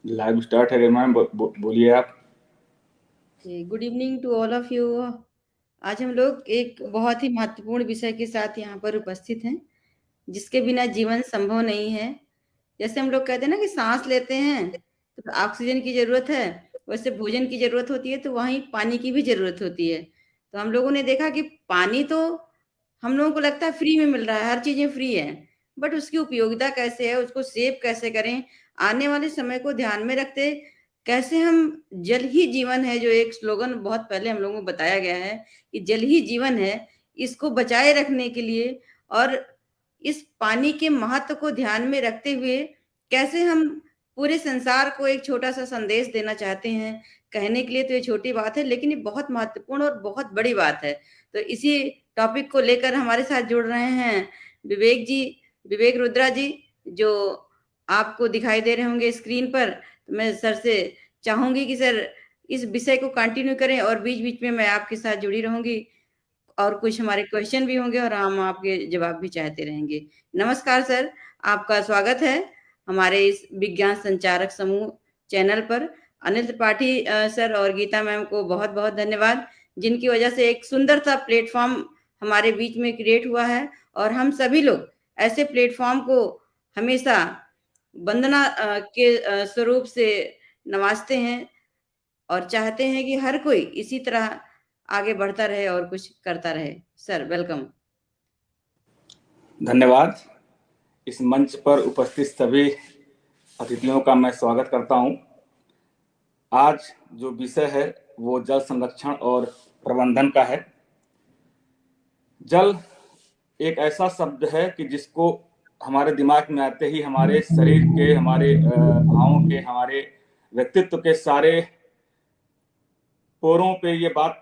Live start है ma'am, बोलिए आप। Good evening to all of you. आज हम लोग एक बहुत ही महत्वपूर्ण विषय के साथ यहाँ पर उपस्थित हैं, जिसके बिना जीवन संभव नहीं है। जैसे हम लोग कहते हैं ना कि सांस लेते हैं तो ऑक्सीजन की जरूरत है, वैसे भोजन की जरूरत होती है, तो वहीं पानी की भी जरूरत होती है। तो हम लोगों ने देखा कि पानी तो हम लोगों को लगता है फ्री में मिल रहा है, हर चीजें फ्री है, बट उसकी उपयोगिता कैसे है, उसको सेव कैसे करें, आने वाले समय को ध्यान में रखते कैसे हम, जल ही जीवन है जो एक स्लोगन बहुत पहले हम लोगों को बताया गया है कि जल ही जीवन है, इसको बचाए रखने के लिए और इस पानी के महत्व को ध्यान में रखते हुए कैसे हम पूरे संसार को एक छोटा सा संदेश देना चाहते हैं। कहने के लिए तो ये छोटी बात है, लेकिन ये बहुत महत्वपूर्ण और बहुत बड़ी बात है। तो इसी टॉपिक को लेकर हमारे साथ जुड़ रहे हैं विवेक जी, विवेक रुद्रा जी, जो आपको दिखाई दे रहे होंगे स्क्रीन पर। तो मैं सर से चाहूंगी कि सर इस विषय को कंटिन्यू करें और बीच बीच में मैं आपके साथ जुड़ी रहूंगी और कुछ हमारे क्वेश्चन भी होंगे और हम आपके जवाब भी चाहते रहेंगे। नमस्कार सर, आपका स्वागत है हमारे इस विज्ञान संचारक समूह चैनल पर। अनिल त्रिपाठी सर और गीता मैम को बहुत बहुत धन्यवाद, जिनकी वजह से एक सुंदर सा प्लेटफॉर्म हमारे बीच में क्रिएट हुआ है और हम सभी लोग ऐसे प्लेटफॉर्म को हमेशा वंदना के स्वरूप से नवाजते हैं और चाहते हैं कि हर कोई इसी तरह आगे बढ़ता रहे और कुछ करता रहे। Sir welcome. धन्यवाद। इस मंच पर उपस्थित सभी अतिथियों का मैं स्वागत करता हूं। आज जो विषय है वो जल संरक्षण और प्रबंधन का है। जल एक ऐसा शब्द है कि जिसको हमारे दिमाग में आते ही हमारे शरीर के, हमारे भावों के, हमारे व्यक्तित्व के सारे पोरों पे ये बात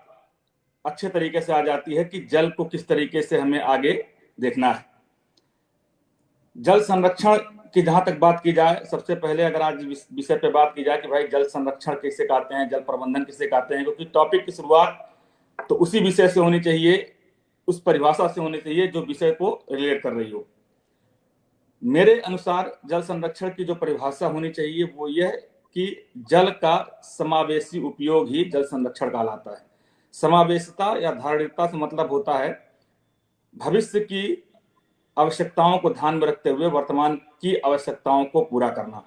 अच्छे तरीके से आ जाती है कि जल को किस तरीके से हमें आगे देखना है। जल संरक्षण की जहां तक बात की जाए, सबसे पहले अगर आज विषय पे बात की जाए कि भाई जल संरक्षण किसे कहते हैं, जल प्रबंधन किसे कहते हैं, क्योंकि टॉपिक की शुरुआत तो उसी विषय से होनी चाहिए, उस परिभाषा से होनी चाहिए जो विषय को रिलेट कर रही हो। मेरे अनुसार जल संरक्षण की जो परिभाषा होनी चाहिए वो यह कि जल का समावेशी उपयोग ही जल संरक्षण कहलाता है। समावेशिता या धारणीयता से मतलब होता है भविष्य की आवश्यकताओं को ध्यान में रखते हुए वर्तमान की आवश्यकताओं को पूरा करना।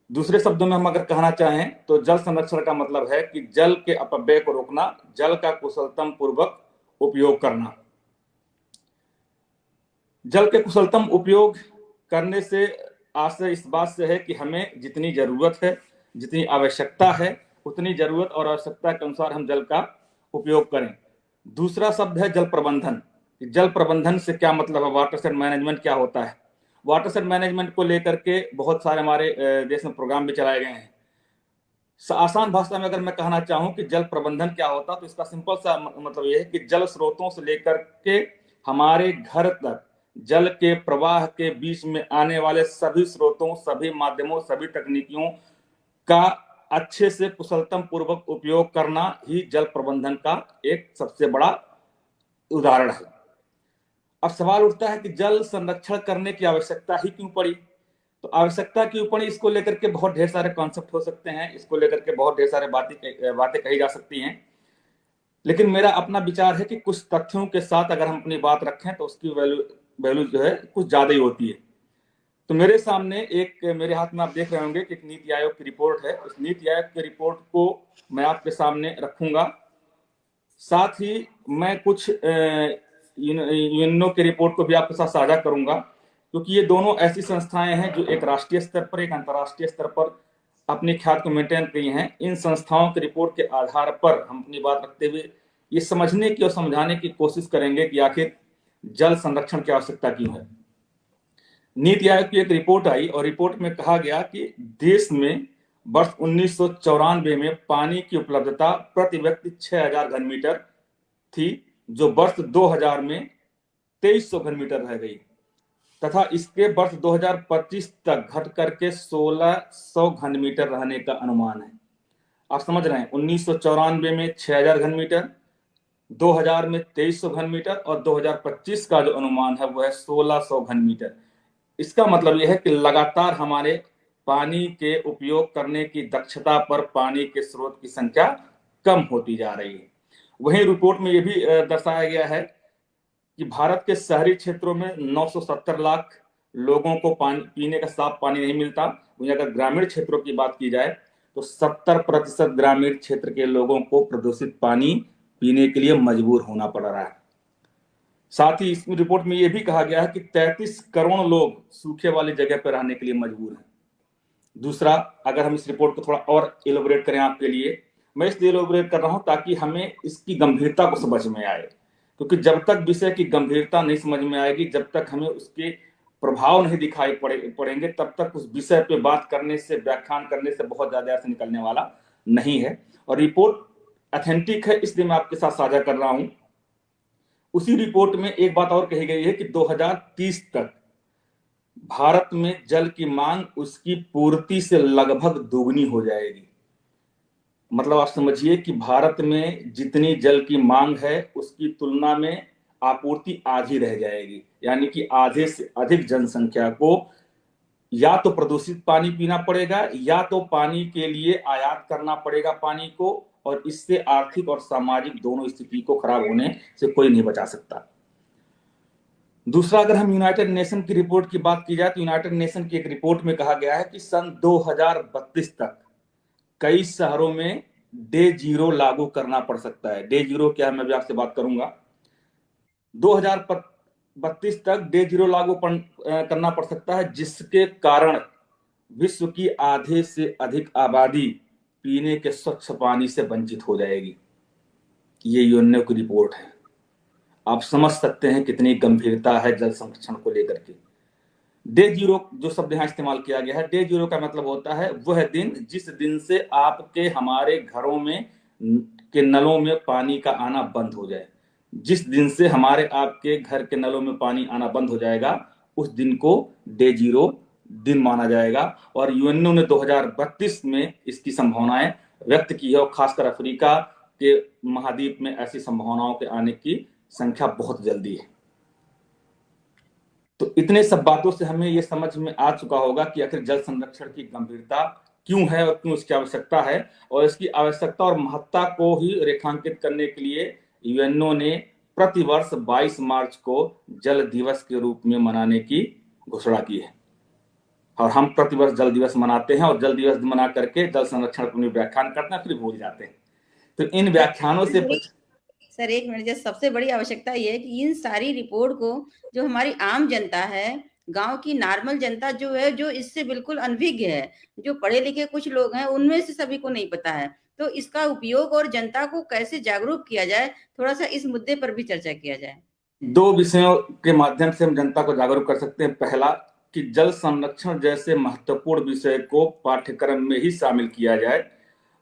दूसरे शब्दों में हम अगर कहना चाहें तो जल संरक्षण का मतलब है कि जल के अपव्यय को रोकना, जल का कुशलतम पूर्वक उपयोग करना। जल के कुशलतम उपयोग करने से आशय इस बात से है कि हमें जितनी जरूरत है, जितनी आवश्यकता है, उतनी जरूरत और आवश्यकता के अनुसार हम जल का उपयोग करें। दूसरा शब्द है जल प्रबंधन। जल प्रबंधन से क्या मतलब है, वाटरशेड मैनेजमेंट क्या होता है। वाटरशेड मैनेजमेंट को लेकर के बहुत सारे हमारे देश में प्रोग्राम भी चलाए गए हैं। आसान भाषा में अगर मैं कहना चाहूं कि जल प्रबंधन क्या होता है तो इसका सिंपल सा मतलब यह है कि जल स्रोतों से लेकर के हमारे घर तक जल के प्रवाह के बीच में आने वाले सभी स्रोतों, सभी माध्यमों, सभी तकनीकियों का अच्छे से कुशलतम पूर्वक उपयोग करना ही जल प्रबंधन का एक सबसे बड़ा उदाहरण है। अब सवाल उठता है कि जल संरक्षण करने की आवश्यकता ही क्यों पड़ी। तो आवश्यकता क्यों पड़ी, इसको लेकर के बहुत ढेर सारे कॉन्सेप्ट हो सकते हैं, इसको लेकर के बहुत ढेर सारे बातें कही जा सकती हैं, लेकिन मेरा अपना विचार है कि कुछ तथ्यों के साथ अगर हम अपनी बात रखें तो उसकी वैल्यू जो है कुछ ज्यादा ही होती है। तो मेरे सामने मेरे हाथ में आप देख रहे होंगे कि एक नीति आयोग की रिपोर्ट है। उस नीति आयोग की रिपोर्ट को मैं आपके सामने रखूंगा। साथ ही मैं कुछ यूएनओ की रिपोर्ट को भी आपके साथ साझा करूंगा, क्योंकि ये दोनों ऐसी संस्थाएं हैं जो एक राष्ट्रीय स्तर पर, एक अंतर्राष्ट्रीय स्तर पर अपनी ख्याति को मेंटेन की हैं। इन संस्थाओं की रिपोर्ट के आधार पर हम अपनी बात रखते हुए ये समझने की और समझाने की कोशिश करेंगे कि आखिर जल संरक्षण की आवश्यकता क्यों है। नीति आयोग की एक रिपोर्ट आई और रिपोर्ट में कहा गया कि देश में वर्ष 1994 में पानी की उपलब्धता प्रति व्यक्ति 6000 घन मीटर थी, जो वर्ष 2000 में 2300 घन मीटर रह गई तथा इसके वर्ष 2025 तक घट करके 1600 घन मीटर रहने का अनुमान है। आप समझ रहे हैं, 1994 में 6000 घन मीटर, 2000 में 2300 घन मीटर और 2025 का जो अनुमान है वो है 1600 घन मीटर। इसका मतलब यह है कि लगातार हमारे पानी के उपयोग करने की दक्षता पर पानी के स्रोत की संख्या कम होती जा रही है। वहीं रिपोर्ट में यह भी दर्शाया गया है कि भारत के शहरी क्षेत्रों में 970 लाख लोगों को पानी पीने का साफ पानी नहीं मिलता। वहीं अगर ग्रामीण क्षेत्रों की बात की जाए तो 70% ग्रामीण क्षेत्र के लोगों को प्रदूषित पानी पीने के लिए मजबूर होना पड़ रहा है। साथ ही इस रिपोर्ट में यह भी कहा गया है कि 33 करोड़ लोग सूखे वाली जगह पर रहने के लिए मजबूर हैं। दूसरा, अगर हम इस रिपोर्ट को थोड़ा और इलेबोरेट करें आपके लिए, मैं इसलिए इलेबोरेट कर रहा हूं ताकि हमें इसकी गंभीरता को समझ में आए, क्योंकि जब तक विषय की गंभीरता नहीं समझ में आएगी, जब तक हमें उसके प्रभाव नहीं दिखाई पड़ेंगे, तब तक उस विषय पे बात करने से, व्याख्यान करने से बहुत ज्यादा अर्थ निकलने वाला नहीं है। और रिपोर्ट ऑथेंटिक है, इसलिए मैं आपके साथ साझा कर रहा हूं। उसी रिपोर्ट में एक बात और कही गई है कि 2030 तक भारत में जल की मांग उसकी पूर्ति से लगभग दोगुनी हो जाएगी। मतलब आप समझिए कि भारत में जितनी जल की मांग है उसकी तुलना में आपूर्ति आधी रह जाएगी, यानी कि आधे से अधिक जनसंख्या को या तो प्रदूषित पानी पीना पड़ेगा या तो पानी के लिए आयात करना पड़ेगा पानी को, और इससे आर्थिक और सामाजिक दोनों स्थिति को खराब होने से कोई नहीं बचा सकता। दूसरा, अगर हम यूनाइटेड नेशन की रिपोर्ट की बात की जाए तो यूनाइटेड नेशन की एक रिपोर्ट में कहा गया है कि सन 2032 तक कई शहरों में डे जीरो लागू करना पड़ सकता है। डे जीरो क्या है मैं भी आपसे बात करूंगा। 2032 तक डे जीरो लागू करना पड़ सकता है, जिसके कारण विश्व की आधे से अधिक आबादी पीने के स्वच्छ पानी से वंचित हो जाएगी। ये यूएनओ की रिपोर्ट है। आप समझ सकते हैं कितनी गंभीरता है जल संरक्षण को लेकर के। डे जीरो जो शब्द यहाँ इस्तेमाल किया गया है, डे जीरो का मतलब होता है वह दिन जिस दिन से आपके हमारे घरों में के नलों में पानी का आना बंद हो जाए। जिस दिन से हमारे आपके घर के नलों में पानी आना बंद हो जाएगा, उस दिन को डे जीरो दिन माना जाएगा। और यूएनओ ने 2032 में इसकी संभावनाएं व्यक्त की है, और खासकर अफ्रीका के महाद्वीप में ऐसी संभावनाओं के आने की संख्या बहुत जल्दी है। तो इतने सब बातों से हमें यह समझ में आ चुका होगा कि आखिर जल संरक्षण की गंभीरता क्यों है और क्यों इसकी आवश्यकता है। और इसकी आवश्यकता और महत्ता को ही रेखांकित करने के लिए यूएनओ ने प्रतिवर्ष 22 मार्च को जल दिवस के रूप में मनाने की घोषणा की है। और हम प्रतिवर्ष जल दिवस मनाते हैं, और जल दिवस मना करके जल संरक्षण पर व्याख्यान करते हैं, फिर भूल जाते हैं। तो इन व्याख्यानों से सर एक मिनट, जैसे सबसे बड़ी आवश्यकता ये है कि इन सारी रिपोर्ट को जो हमारी आम जनता है, गांव की नॉर्मल जनता जो है, जो इससे बिल्कुल अनभिज्ञ है, जो पढ़े लिखे कुछ लोग हैं, उनमें से सभी को नहीं पता है। तो इसका उपयोग और जनता को कैसे जागरूक किया जाए, थोड़ा सा इस मुद्दे पर भी चर्चा किया जाए। 2 विषयों के माध्यम से हम जनता को जागरूक कर सकते हैं। पहला, कि जल संरक्षण जैसे महत्वपूर्ण विषय को पाठ्यक्रम में ही शामिल किया जाए,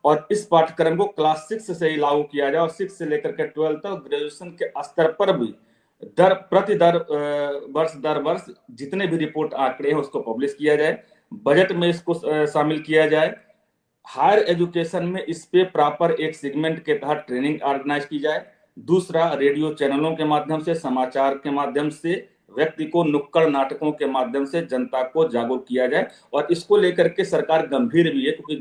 और इस पाठ्यक्रम को क्लास 6 से ही लागू किया जाए, और 6 से लेकर के 12 तक ग्रेजुएशन के स्तर पर भी वर्ष दर वर्ष जितने भी रिपोर्ट आंकड़े हैं उसको पब्लिश किया जाए। बजट में इसको शामिल किया जाए। हायर एजुकेशन में इस पे प्रॉपर एक सेगमेंट के तहत ट्रेनिंग ऑर्गेनाइज की जाए। दूसरा, रेडियो चैनलों के माध्यम से, समाचार के माध्यम से, व्यक्ति को नुक्कड़ नाटकों के माध्यम से जनता को जागरूक किया जाए। और इसको लेकर के सरकार गंभीर भी है, क्योंकि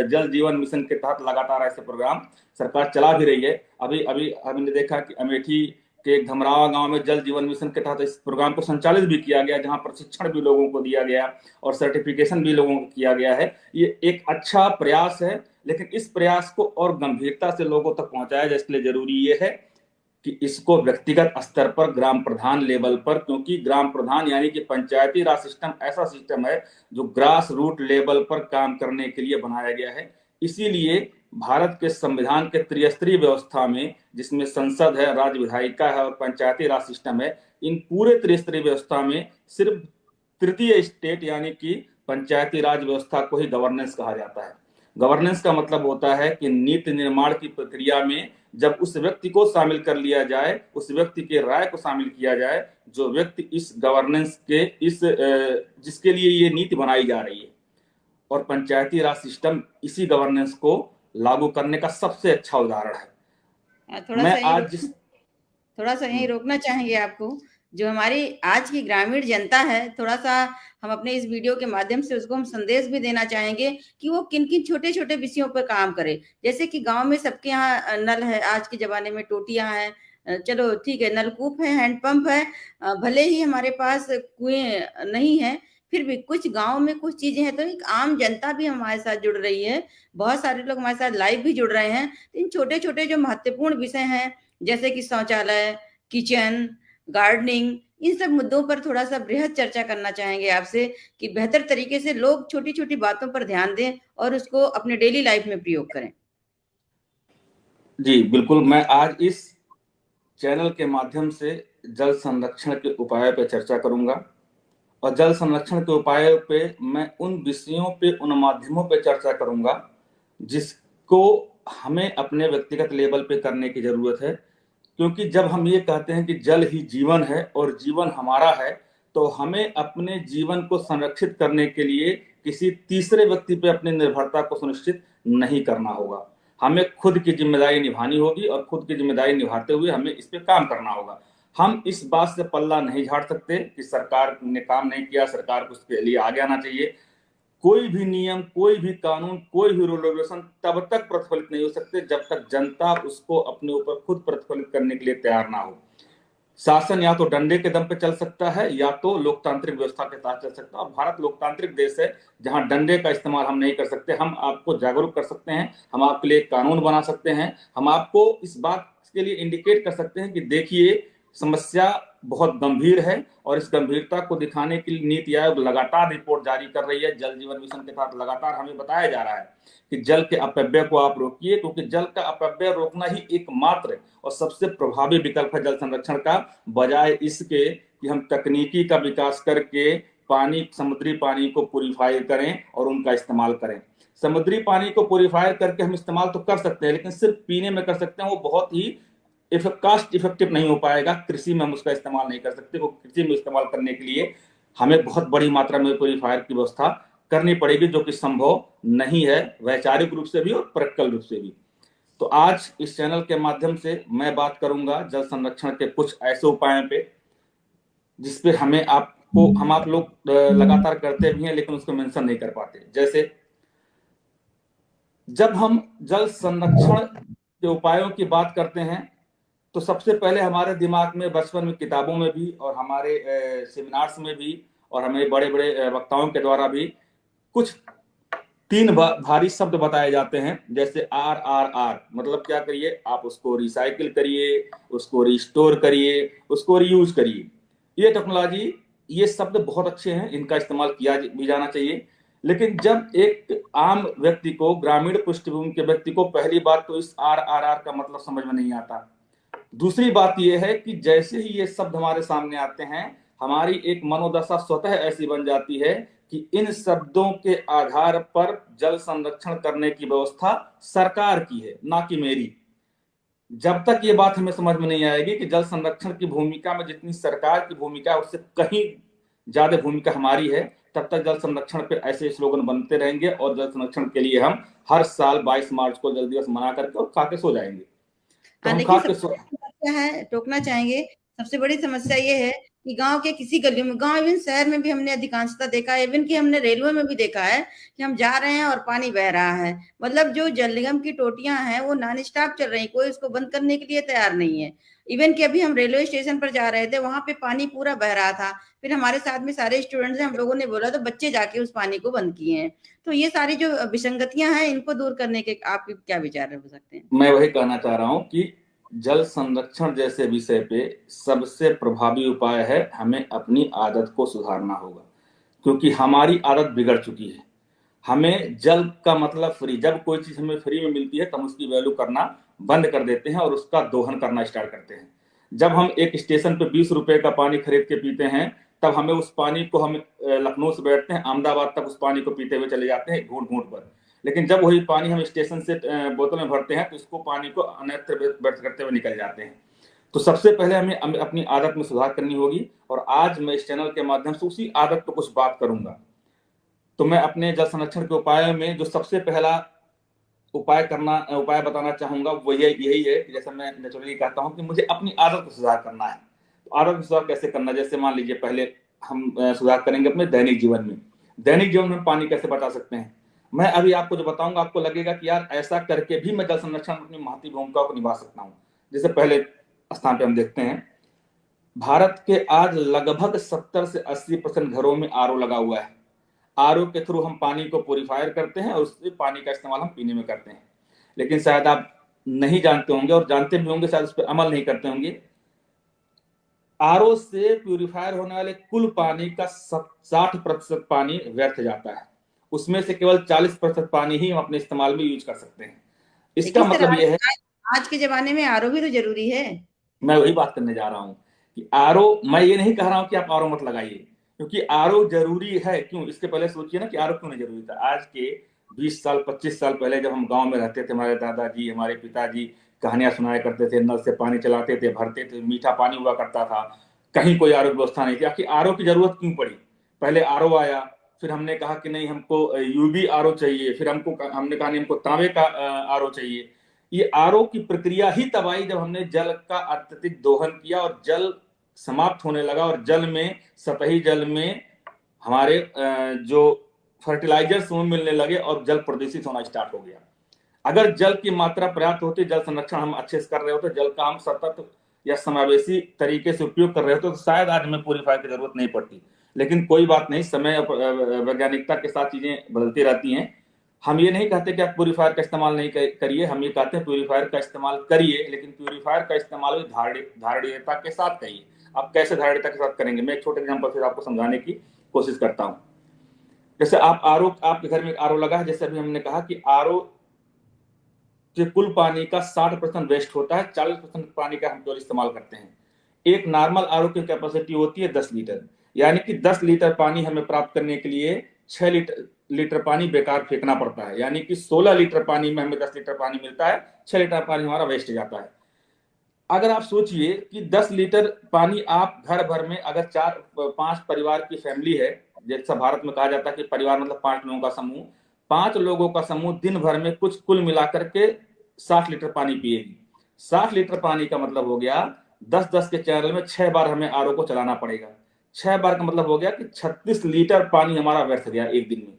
जल जीवन मिशन के तहत लगातार ऐसे प्रोग्राम सरकार चला भी रही है। अभी अभी हमने देखा कि अमेठी के धमरावा गांव में जल जीवन मिशन के तहत इस प्रोग्राम को संचालित भी किया गया, जहां प्रशिक्षण भी लोगों को दिया गया और सर्टिफिकेशन भी लोगों को किया गया है। ये एक अच्छा प्रयास है, लेकिन इस प्रयास को और गंभीरता से लोगों तक पहुंचाया जाए, इसलिए जरूरी ये है कि इसको व्यक्तिगत स्तर पर, ग्राम प्रधान लेवल पर, क्योंकि ग्राम प्रधान यानी कि पंचायती राज सिस्टम ऐसा सिस्टम है जो ग्रास रूट लेवल पर काम करने के लिए बनाया गया है। इसीलिए भारत के संविधान के त्रिस्तरीय व्यवस्था में, जिसमें संसद है, राज्य विधायिका है और पंचायती राज सिस्टम है, इन पूरे त्रिस्तरीय व्यवस्था में सिर्फ तृतीय स्टेट यानी कि पंचायती राज व्यवस्था को ही गवर्नेंस कहा जाता है। गवर्नेंस का मतलब होता है कि नीति निर्माण की प्रक्रिया में जब उस व्यक्ति को शामिल कर लिया जाए, उस व्यक्ति के राय को शामिल किया जाए, जो व्यक्ति इस गवर्नेंस के जिसके लिए ये नीति बनाई जा रही है। और पंचायती राज सिस्टम इसी गवर्नेंस को लागू करने का सबसे अच्छा उदाहरण है। थोड़ा सा यहीं रोकना चाहेंगे आपको। जो हमारी आज की ग्रामीण जनता है, थोड़ा सा हम अपने इस वीडियो के माध्यम से उसको हम संदेश भी देना चाहेंगे कि वो किन किन छोटे छोटे विषयों पर काम करे। जैसे कि गांव में सबके यहाँ नल है, आज के जमाने में टोटियां हैं, चलो ठीक है, नलकूप है, हैंडपंप है, भले ही हमारे पास कुएं नहीं है, फिर भी कुछ गांव में कुछ चीजें हैं, तो एक आम जनता भी हमारे साथ जुड़ रही है, बहुत सारे लोग हमारे साथ लाइव भी जुड़ रहे हैं। तो इन छोटे छोटे जो महत्वपूर्ण विषय हैं, जैसे कि शौचालय, किचन, गार्डनिंग, इन सब मुद्दों पर थोड़ा सा बृहद चर्चा करना चाहेंगे आपसे कि बेहतर तरीके से लोग छोटी छोटी बातों पर ध्यान दें और उसको अपने डेली लाइफ में प्रयोग करें। जी बिल्कुल, मैं आज इस चैनल के माध्यम से जल संरक्षण के उपायों पर चर्चा करूंगा, और जल संरक्षण के उपायों पे मैं उन विषयों पे, उन माध्यमों पे चर्चा करूंगा जिसको हमें अपने व्यक्तिगत लेवल पे करने की जरूरत है। क्योंकि जब हम ये कहते हैं कि जल ही जीवन है और जीवन हमारा है, तो हमें अपने जीवन को संरक्षित करने के लिए किसी तीसरे व्यक्ति पे अपनी निर्भरता को सुनिश्चित नहीं करना होगा। हमें खुद की जिम्मेदारी निभानी होगी, और खुद की जिम्मेदारी निभाते हुए हमें इस पे काम करना होगा। हम इस बात से पल्ला नहीं झाड़ सकते कि सरकार ने काम नहीं किया, सरकार को उसके लिए आगे आना चाहिए। कोई भी नियम, कोई भी कानून, कोई भी रूल रेगुलेशन तब तक प्रतिफलित नहीं हो सकते जब तक जनता उसको अपने ऊपर खुद प्रतिफलित करने के लिए तैयार ना हो। शासन या तो डंडे के दम पे चल सकता है, या तो लोकतांत्रिक व्यवस्था के तहत चल सकता है। और भारत लोकतांत्रिक देश है, जहां डंडे का इस्तेमाल हम नहीं कर सकते। हम आपको जागरूक कर सकते हैं, हम आपके लिए कानून बना सकते हैं, हम आपको इस बात के लिए इंडिकेट कर सकते हैं कि देखिए समस्या बहुत गंभीर है, और इस गंभीरता को दिखाने के लिए नीति आयोग लगातार रिपोर्ट जारी कर रही है। जल जीवन मिशन के तहत लगातार हमें बताया जा रहा है कि जल के अपव्यय को आप रोकिए, क्योंकि जल का अपव्यय रोकना ही एकमात्र और सबसे प्रभावी विकल्प है जल संरक्षण का, बजाय इसके कि हम तकनीकी का विकास करके पानी, समुद्री पानी को प्यूरिफाई करें और उनका इस्तेमाल करें। समुद्री पानी को प्यूरिफाई करके हम इस्तेमाल तो कर सकते हैं, लेकिन सिर्फ पीने में कर सकते हैं। वो बहुत ही कॉस्ट इफेक्टिव नहीं हो पाएगा। कृषि में हम उसका इस्तेमाल नहीं कर सकते। वो कृषि में इस्तेमाल करने के लिए हमें बहुत बड़ी मात्रा में प्यूरिफायर की व्यवस्था करनी पड़ेगी, जो कि संभव नहीं है, वैचारिक रूप से भी और प्रैक्टिकल रूप से भी। तो आज इस चैनल के माध्यम से मैं बात करूंगा जल संरक्षण के कुछ ऐसे उपायों पे जिसपे हम आप लोग लगातार करते भी हैं, लेकिन उसको मेंशन नहीं कर पाते। जैसे जब हम जल संरक्षण के उपायों की बात करते हैं, तो सबसे पहले हमारे दिमाग में बचपन में किताबों में भी, और हमारे सेमिनार्स में भी, और हमें बड़े बड़े वक्ताओं के द्वारा भी कुछ तीन भारी शब्द बताए जाते हैं। जैसे RRR मतलब क्या करिए, आप उसको रिसाइकिल करिए, उसको रिस्टोर करिए, उसको रीयूज करिए। ये टेक्नोलॉजी, ये शब्द बहुत अच्छे हैं, इनका इस्तेमाल किया भी जाना चाहिए। लेकिन जब एक आम व्यक्ति को, ग्रामीण पृष्ठभूमि के व्यक्ति को पहली बार तो इस RRR का मतलब समझ में नहीं आता। दूसरी बात यह है कि जैसे ही ये शब्द हमारे सामने आते हैं, हमारी एक मनोदशा स्वतः ऐसी बन जाती है कि इन शब्दों के आधार पर जल संरक्षण करने की व्यवस्था सरकार की है, ना कि मेरी। जब तक ये बात हमें समझ में नहीं आएगी कि जल संरक्षण की भूमिका में जितनी सरकार की भूमिका है, उससे कहीं ज्यादा भूमिका हमारी है, तब तक जल संरक्षण पे ऐसे स्लोगन बनते रहेंगे, और जल संरक्षण के लिए हम हर साल 22 मार्च को जल दिवस मना करके और खा के सो जाएंगे। तो हम खा के समस्या है, टोकना चाहेंगे, सबसे बड़ी समस्या ये है कि गांव के किसी गलियों में, गांव इवन शहर में भी हमने अधिकांशता देखा है, इवन कि हमने रेलवे में भी देखा है कि हम जा रहे हैं और पानी बह रहा है। मतलब जो जल निगम की टोटियां हैं वो नॉन स्टॉप चल रही, कोई उसको बंद करने के लिए तैयार नहीं है। इवन कि अभी हम रेलवे स्टेशन पर जा रहे थे, वहां पे पानी पूरा बह रहा था, फिर हमारे साथ में सारे स्टूडेंट्स हैं, हम लोगों ने बोला तो बच्चे जाके उस पानी को बंद किए हैं। तो ये सारी जो विसंगतियां हैं, इनको दूर करने के आपके क्या विचार हो सकते हैं? मैं वही कहना चाह रहा हूं कि जल संरक्षण जैसे विषय पे सबसे प्रभावी उपाय है हमें अपनी आदत को सुधारना होगा, क्योंकि हमारी आदत बिगड़ चुकी है। हमें जल का मतलब फ्री, जब कोई चीज हमें फ्री में मिलती है तो हम उसकी वैल्यू करना बंद कर देते हैं और उसका दोहन करना स्टार्ट करते हैं। जब हम एक स्टेशन पे 20 रुपए का पानी खरीद के पीते हैं, तब हमें उस पानी को, हम लखनऊ से बैठते हैं अहमदाबाद तक उस पानी को पीते हुए चले जाते हैं घूंट घूंट पर। लेकिन जब वही पानी हम स्टेशन से बोतल में भरते हैं, तो इसको पानी को अन्यत्र व्यर्थ करते हुए निकल जाते हैं। तो सबसे पहले हमें अपनी आदत में सुधार करनी होगी, और आज मैं इस चैनल के माध्यम से उसी आदत पर कुछ बात करूंगा। तो मैं अपने जल संरक्षण के उपायों में जो सबसे पहला उपाय बताना चाहूंगा वो यही है कि जैसे मैं नेचुरली कहता हूं कि मुझे अपनी आदत को सुधार करना है। आरोग्य में सुधार कैसे करना, जैसे मान लीजिए पहले हम सुधार करेंगे अपने दैनिक जीवन में। दैनिक जीवन में पानी कैसे बचा सकते हैं, मैं अभी आपको जो बताऊंगा आपको लगेगा कि यार ऐसा करके भी मैं जल संरक्षण में अपनी महत्वपूर्ण भूमिका को निभा सकता हूँ। जैसे पहले स्थान पे हम देखते हैं, भारत के आज लगभग 70 से 80% घरों में आरओ लगा हुआ है। आरओ के थ्रू हम पानी को प्योरीफायर करते हैं और उससे पानी का इस्तेमाल हम पीने में करते हैं। लेकिन शायद आप नहीं जानते होंगे, और जानते भी होंगे शायद उस पर अमल नहीं करते होंगे, आरओ से प्यूरिफायर होने वाले कुल पानी का 60% पानी व्यर्थ जाता है। उसमें से केवल 40% पानी ही हम अपने इस्तेमाल में यूज कर सकते हैं। इसका मतलब यह है, आज के जमाने में आरओ भी तो जरूरी है। मैं वही बात करने जा रहा हूँ कि आरओ, मैं ये नहीं कह रहा हूँ कि आप आरओ मत लगाइए, क्योंकि आरओ जरूरी है। क्यों, इसके पहले सोचिए ना कि आरओ क्यों नहीं जरूरी था। आज के 20 साल 25 साल पहले जब हम गांव में रहते थे, हमारे दादाजी हमारे पिताजी कहानियां सुनाया करते थे, नल से पानी चलाते थे, भरते थे, मीठा पानी हुआ करता था, कहीं कोई आरओ व्यवस्था नहीं थी। आखिर आरओ की जरूरत क्यों पड़ी? पहले आरओ आया, फिर हमने कहा कि नहीं हमको यूबी आरओ चाहिए, फिर हमने कहा नहीं हमको तांबे का आरओ चाहिए। ये आरओ की प्रक्रिया ही तब आई जब हमने जल का अत्यधिक दोहन किया और जल समाप्त होने लगा, और जल में, सतही जल में हमारे जो फर्टिलाइजर्स वो मिलने लगे और जल प्रदूषित होना स्टार्ट हो गया। अगर जल की मात्रा पर्याप्त होती, जल संरक्षण हम अच्छे से कर रहे होते, जल का हम सतत या समावेशी तरीके से उपयोग कर रहे होते, तो शायद आज हमें प्यूरीफायर की जरूरत नहीं पड़ती। लेकिन कोई बात नहीं, समय वैज्ञानिकता के साथ चीजें बदलती रहती हैं। हम ये नहीं कहते कि आप प्यूरीफायर का इस्तेमाल नहीं करिए, हम ये कहते हैं प्यूरीफायर का इस्तेमाल करिए, लेकिन प्यूरीफायर का इस्तेमाल भी धारणीयता के साथ करिए। आप कैसे धारणीयता के साथ करेंगे, मैं एक छोटे एग्जांपल से आपको समझाने की कोशिश करता हूं। जैसे आपके घर में आरओ लगा है, जैसे अभी हमने कहा कि आरओ के कुल पानी का 60% वेस्ट होता है, 40% पानी का हम केवल इस्तेमाल करते हैं। एक नॉर्मल आरओ की कैपेसिटी होती है 10 लीटर, यानी कि 10 लीटर पानी हमें प्राप्त करने के लिए 6 लीटर पानी बेकार फेंकना पड़ता है। यानी कि 16 लीटर पानी में हमें 10 लीटर पानी मिलता है, 6 लीटर पानी हमारा वेस्ट जाता है। अगर आप सोचिए कि 10 लीटर पानी आप घर भर में, अगर 4-5 परिवार की फैमिली है, जैसा भारत में कहा जाता है कि परिवार मतलब 5 लोगों का समूह, 5 लोगों का समूह दिन भर में कुल मिलाकर के 60 लीटर पानी पिएगी। 60 लीटर पानी का मतलब हो गया 10-10 के चैनल में 6 बार हमें आरओ को चलाना पड़ेगा। 6 बार का मतलब हो गया कि 36 लीटर पानी हमारा व्यर्थ गया एक दिन में।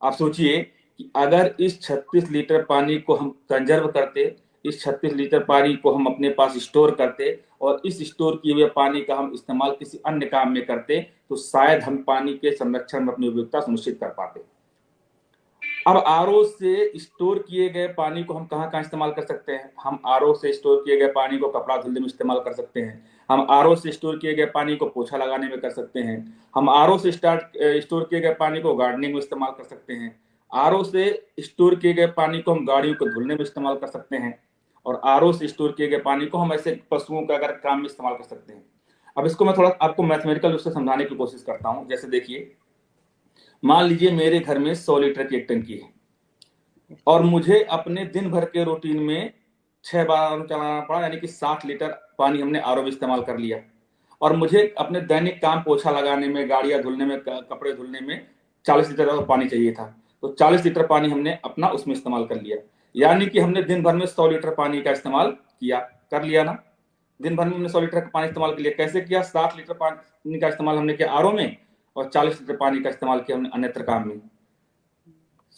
आप सोचिए कि अगर इस 36 लीटर पानी को हम कंजर्व करते, इस 36 लीटर पानी को हम अपने पास स्टोर करते, और इस स्टोर किए हुए पानी का हम इस्तेमाल किसी अन्य काम में करते, तो शायद हम पानी के संरक्षण में अपनी उपयोगिता सुनिश्चित कर पाते। अब आरओ से स्टोर किए गए पानी को हम कहाँ कहाँ इस्तेमाल कर सकते हैं? हम आरओ से स्टोर किए गए पानी को कपड़ा धुलने में इस्तेमाल कर सकते हैं। हम आरओ से स्टोर किए गए पानी को पोछा लगाने में कर सकते हैं। हम आरओ से स्टोर किए गए पानी को गार्डनिंग में इस्तेमाल कर सकते हैं। आरओ से स्टोर किए गए पानी को हम गाड़ियों को धुलने में इस्तेमाल कर सकते हैं। और आरओ से स्टोर किए गए पानी को हम ऐसे पशुओं के अगर काम में इस्तेमाल कर सकते हैं। अब इसको मैं थोड़ा आपको मैथमेटिकल रूप से समझाने की कोशिश करता हूँ। जैसे देखिए, मान लीजिए मेरे घर में 100 लीटर की एक टंकी है, और मुझे अपने दिन भर के रूटीन में 6 बार चलाना पड़ा, यानी कि 60 लीटर पानी हमने आरओ में इस्तेमाल कर लिया। और मुझे अपने दैनिक काम, पोछा लगाने में, गाड़ियां धुलने में, कपड़े धुलने में 40 लीटर पानी चाहिए था, तो 40 लीटर पानी हमने अपना उसमें इस्तेमाल कर लिया। यानी कि हमने दिन भर में 100 लीटर पानी का इस्तेमाल कर लिया ना। दिन भर में हमने 100 लीटर का पानी इस्तेमाल कर लिया। कैसे किया? 60 लीटर पानी का इस्तेमाल हमने किया आरओ में, और 40 लीटर पानी का इस्तेमाल किया हमने अन्यत्र काम में।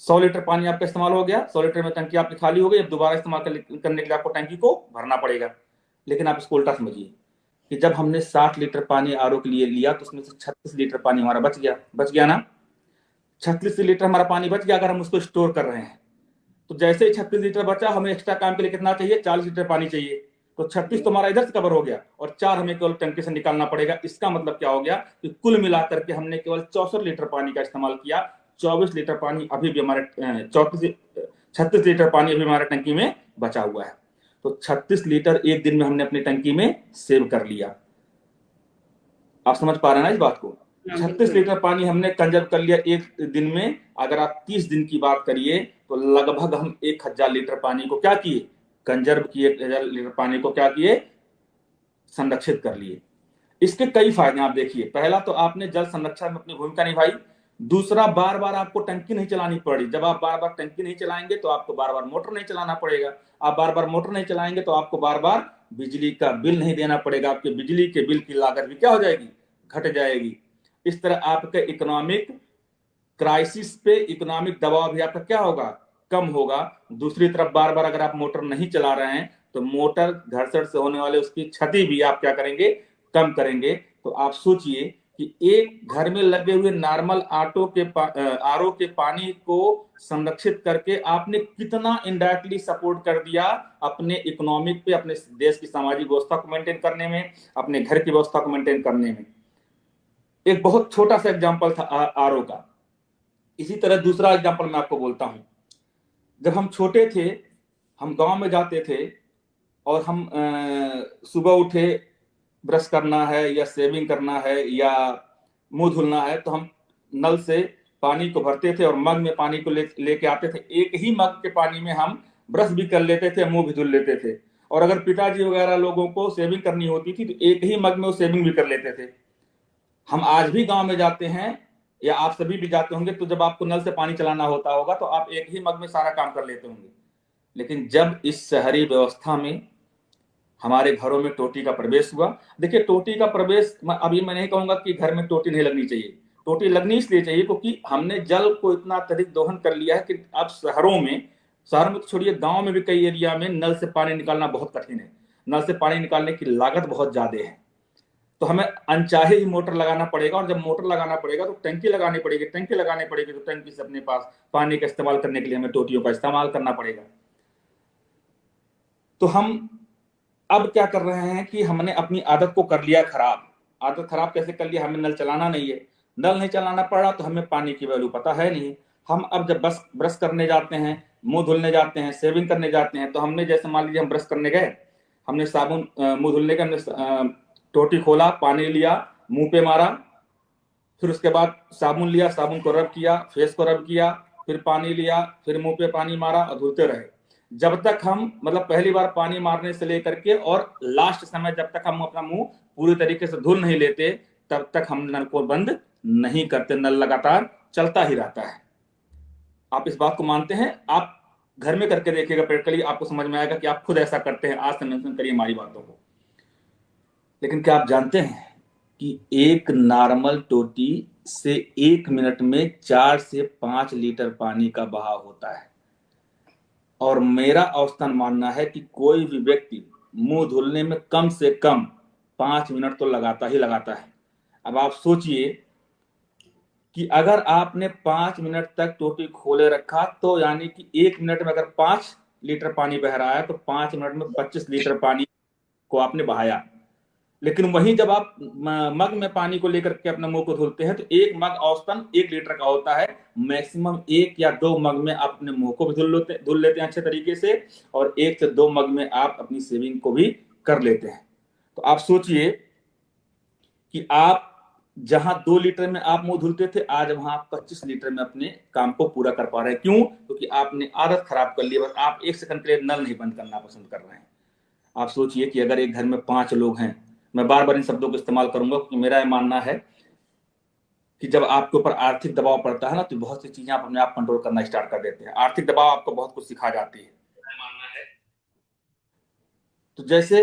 100 लीटर पानी आपका इस्तेमाल हो गया, 100 लीटर में टंकी आपकी खाली हो गई। अब दोबारा इस्तेमाल करने के लिए आपको टंकी को भरना पड़ेगा। लेकिन आप इसको उल्टा समझिए कि जब हमने 60 लीटर पानी आरओ के लिए लिया, तो उसमें से 36 लीटर पानी हमारा बच गया ना। 36 लीटर हमारा पानी बच गया। अगर हम उसको स्टोर कर रहे हैं, तो जैसे ही 36 लीटर बचा, हमें एक्स्ट्रा काम के लिए कितना चाहिए? 40 लीटर पानी चाहिए। तो 36 तो हमारा इधर से कवर हो गया, और 4 हमें केवल टंकी से निकालना पड़ेगा। इसका मतलब क्या हो गया कि कुल मिलाकर के हमने केवल 64 लीटर पानी का इस्तेमाल किया। 24 लीटर पानी अभी भी हमारे 36 लीटर पानी अभी हमारे टंकी में बचा हुआ है। तो 36 लीटर एक दिन में हमने अपनी टंकी में सेव कर लिया। आप समझ पा रहे हैं ना इस बात को? 36 लीटर पानी हमने कंजर्व कर लिया एक दिन में। अगर आप 30 दिन की बात करिए, तो लगभग हम 1000 लीटर पानी को क्या किए? कंजर्व किए। 1000 लीटर पानी को क्या किए? संरक्षित कर लिए। इसके कई फायदे आप देखिए। पहला तो आपने जल संरक्षण में अपनी भूमिका निभाई, दूसरा, बार बार आपको टंकी नहीं चलानी पड़ी। जब आप बार बार टंकी नहीं चलाएंगे तो आपको बार बार मोटर नहीं चलाना पड़ेगा। आप बार बार मोटर नहीं चलाएंगे तो आपको बार बार बिजली का बिल नहीं देना पड़ेगा। आपके बिजली के बिल की लागत भी क्या हो जाएगी, घट जाएगी। इस तरह आपके इकोनॉमिक क्राइसिस पे इकोनॉमिक दबाव भी आपका क्या होगा, कम होगा। दूसरी तरफ बार बार अगर आप मोटर नहीं चला रहे हैं तो मोटर घर्षण से होने वाले उसकी क्षति भी आप क्या करेंगे, कम करेंगे। तो आप सोचिए कि एक घर में लगे हुए नॉर्मल आरओ के पानी को संरक्षित करके आपने कितना इनडायरेक्टली सपोर्ट कर दिया अपने इकोनॉमिक पे, अपने देश की सामाजिक व्यवस्था को मेंटेन करने में, अपने घर की व्यवस्था को मेंटेन करने में। एक बहुत छोटा सा एग्जांपल था आरओ का। इसी तरह दूसरा एग्जांपल मैं आपको बोलता हूं। जब हम छोटे थे, हम गांव में जाते थे और हम सुबह उठे, ब्रश करना है या शेविंग करना है या मुंह धुलना है तो हम नल से पानी को भरते थे और मग में पानी को लेके आते थे। एक ही मग के पानी में हम ब्रश भी कर लेते थे, मुंह भी धुल लेते थे। और अगर पिताजी वगैरह लोगों को शेविंग करनी होती थी तो एक ही मग में वो शेविंग भी कर लेते थे। हम आज भी गांव में जाते हैं या आप सभी भी जाते होंगे, तो जब आपको नल से पानी चलाना होता होगा तो आप एक ही मग में सारा काम कर लेते होंगे। लेकिन जब इस शहरी व्यवस्था में हमारे घरों में टोटी का प्रवेश हुआ, देखिए टोटी का प्रवेश, अभी मैं नहीं कहूंगा कि घर में टोटी नहीं लगनी चाहिए, टोटी लगनी इसलिए चाहिए क्योंकि हमने जल को इतना अत्यधिक दोहन कर लिया है कि अब शहर में तो छोड़िए, गांव में भी कई एरिया में नल से पानी निकालना बहुत कठिन है। नल से पानी निकालने की लागत बहुत ज्यादा है, तो हमें अनचाहे ही मोटर लगाना पड़ेगा। और जब मोटर लगाना पड़ेगा तो टंकी लगानी पड़ेगी, टंकी लगानी पड़ेगी तो टंकी से अपने पास पानी का इस्तेमाल करने के लिए हमें टोटियों का इस्तेमाल करना पड़ेगा। तो हम अब क्या कर रहे हैं कि हमने अपनी आदत को कर लिया खराब। आदत खराब कैसे कर लिया, हमें नल चलाना नहीं है, नल नहीं चलाना पड़ा तो हमें पानी की वैल्यू पता है नहीं। हम अब जब बस ब्रश करने जाते हैं, मुंह धुलने जाते हैं, शेविंग करने जाते हैं, तो हमने जैसे मान लीजिए हम ब्रश करने गए, हमने साबुन मुंह धुलने का हमने टोटी खोला, पानी लिया, मुंह पे मारा, फिर उसके बाद साबुन लिया, साबुन को रब किया, फेस को रब किया, फिर पानी लिया, फिर मुंह पे पानी मारा और धुलते रहे। जब तक हम मतलब पहली बार पानी मारने से लेकर के और लास्ट समय जब तक हम अपना मुंह पूरी तरीके से धुल नहीं लेते तब तक हम नल को बंद नहीं करते। नल लगातार चलता ही रहता है। आप इस बात को मानते हैं? आप घर में करके देखिएगा, प्रैक्टिकली आपको समझ में आएगा कि आप खुद ऐसा करते हैं। आज से मेंशन करिए हमारी बातों को। लेकिन क्या आप जानते हैं कि एक नॉर्मल टोटी से 1 मिनट में 4 से 5 लीटर पानी का बहाव होता है। और मेरा औसतन मानना है कि कोई भी व्यक्ति मुंह धुलने में कम से कम 5 मिनट तो लगाता ही लगाता है। अब आप सोचिए कि अगर आपने 5 मिनट तक टोटी खोले रखा तो यानी कि 1 मिनट में अगर 5 लीटर पानी बह रहा है तो 5 मिनट में 25 लीटर पानी को आपने बहाया। लेकिन वहीं जब आप मग में पानी को लेकर के अपने मुंह को धुलते हैं तो एक मग औसतन 1 लीटर का होता है। मैक्सिमम 1 या 2 मग में आप अपने मुंह को भी धुल लेते हैं अच्छे तरीके से, और 1 से 2 मग में आप अपनी शेविंग को भी कर लेते हैं। तो आप सोचिए कि आप जहां 2 लीटर में आप मुंह धुलते थे, आज वहां आप 25 लीटर में अपने काम को पूरा कर पा रहे हैं। क्यों? क्योंकि आपने आदत खराब कर ली। बस आप 1 सेकंड के लिए नल नहीं बंद करना पसंद कर रहे हैं। आप सोचिए कि अगर एक घर में 5 लोग हैं, मैं बार बार इन शब्दों को इस्तेमाल करूंगा क्योंकि मेरा मानना है कि जब आपके ऊपर आर्थिक दबाव पड़ता है ना तो बहुत सी चीजें आप अपने आप कंट्रोल करना स्टार्ट कर देते हैं। आर्थिक दबाव आपको बहुत कुछ सिखा जाती है। तो जैसे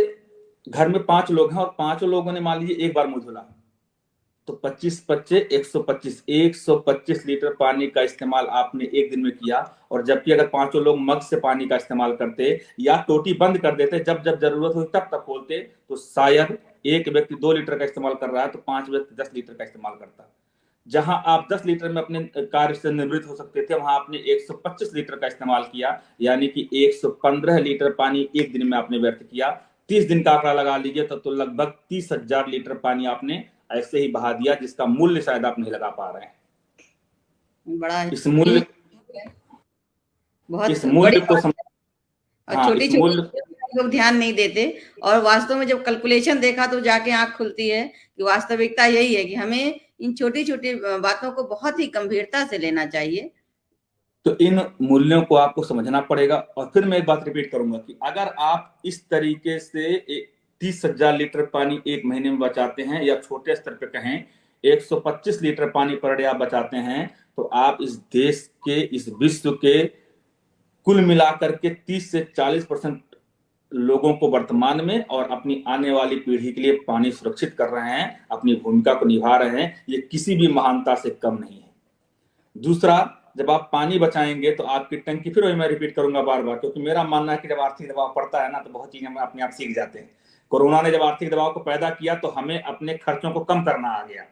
घर में 5 लोग हैं और 5 लोगों ने मान लीजिए एक बार मुंह धुला, तो 25 बच्चे 125 लीटर पानी का इस्तेमाल आपने एक दिन में किया। और जबकि अगर 5 लोग मग से पानी का इस्तेमाल करते या टोटी बंद कर देते, जब जब जरूरत होती तब तक खोलते, तो शायद एक व्यक्ति 2 लीटर का इस्तेमाल कर रहा है तो 5 व्यक्ति 10 लीटर का इस्तेमाल करता। जहां आप 10 लीटर में अपने कार्य से निवृत्त हो सकते थे, वहां आपने 125 लीटर का इस्तेमाल किया, यानी कि 115 लीटर पानी एक दिन में आपने व्यर्थ किया। 30 दिन का आंकड़ा लगा लीजिए तब तो लगभग 30,000 लीटर पानी आपने ऐसे ही बहा दिया, जिसका मूल्य शायद आप नहीं लगा पा रहे हैं। बड़ा इस मूल्य बहुत इस मूल्य को और छोटी छोटी लोग ध्यान नहीं देते। और वास्तव में जब कैलकुलेशन देखा तो जाके आंख खुलती है कि वास्तविकता यही है कि हमें इन छोटी छोटी बातों को बहुत ही गंभीरता से लेना चाहिए। तो इन मूल्यों को आपको समझना पड़ेगा। और फिर मैं एक बात रिपीट करूंगा कि अगर आप इस तरीके से 30,000 लीटर पानी एक महीने में बचाते हैं, या छोटे स्तर पर कहें 125 लीटर पानी पर डे आप बचाते हैं, तो आप इस देश के, इस विश्व के कुल मिलाकर के 30 से 40% लोगों को वर्तमान में और अपनी आने वाली पीढ़ी के लिए पानी सुरक्षित कर रहे हैं, अपनी भूमिका को निभा रहे हैं। ये किसी भी महानता से कम नहीं है। दूसरा, जब आप पानी बचाएंगे तो आपकी टंकी, फिर वही मैं रिपीट करूंगा बार बार, क्योंकि मेरा मानना है कि जब आर्थिक दबाव पड़ता है ना, तो बहुत चीजें हम अपने आप सीख जाते हैं। कोरोना ने जब आर्थिक दबाव को पैदा किया तो हमें अपने खर्चों को कम करना आ गया।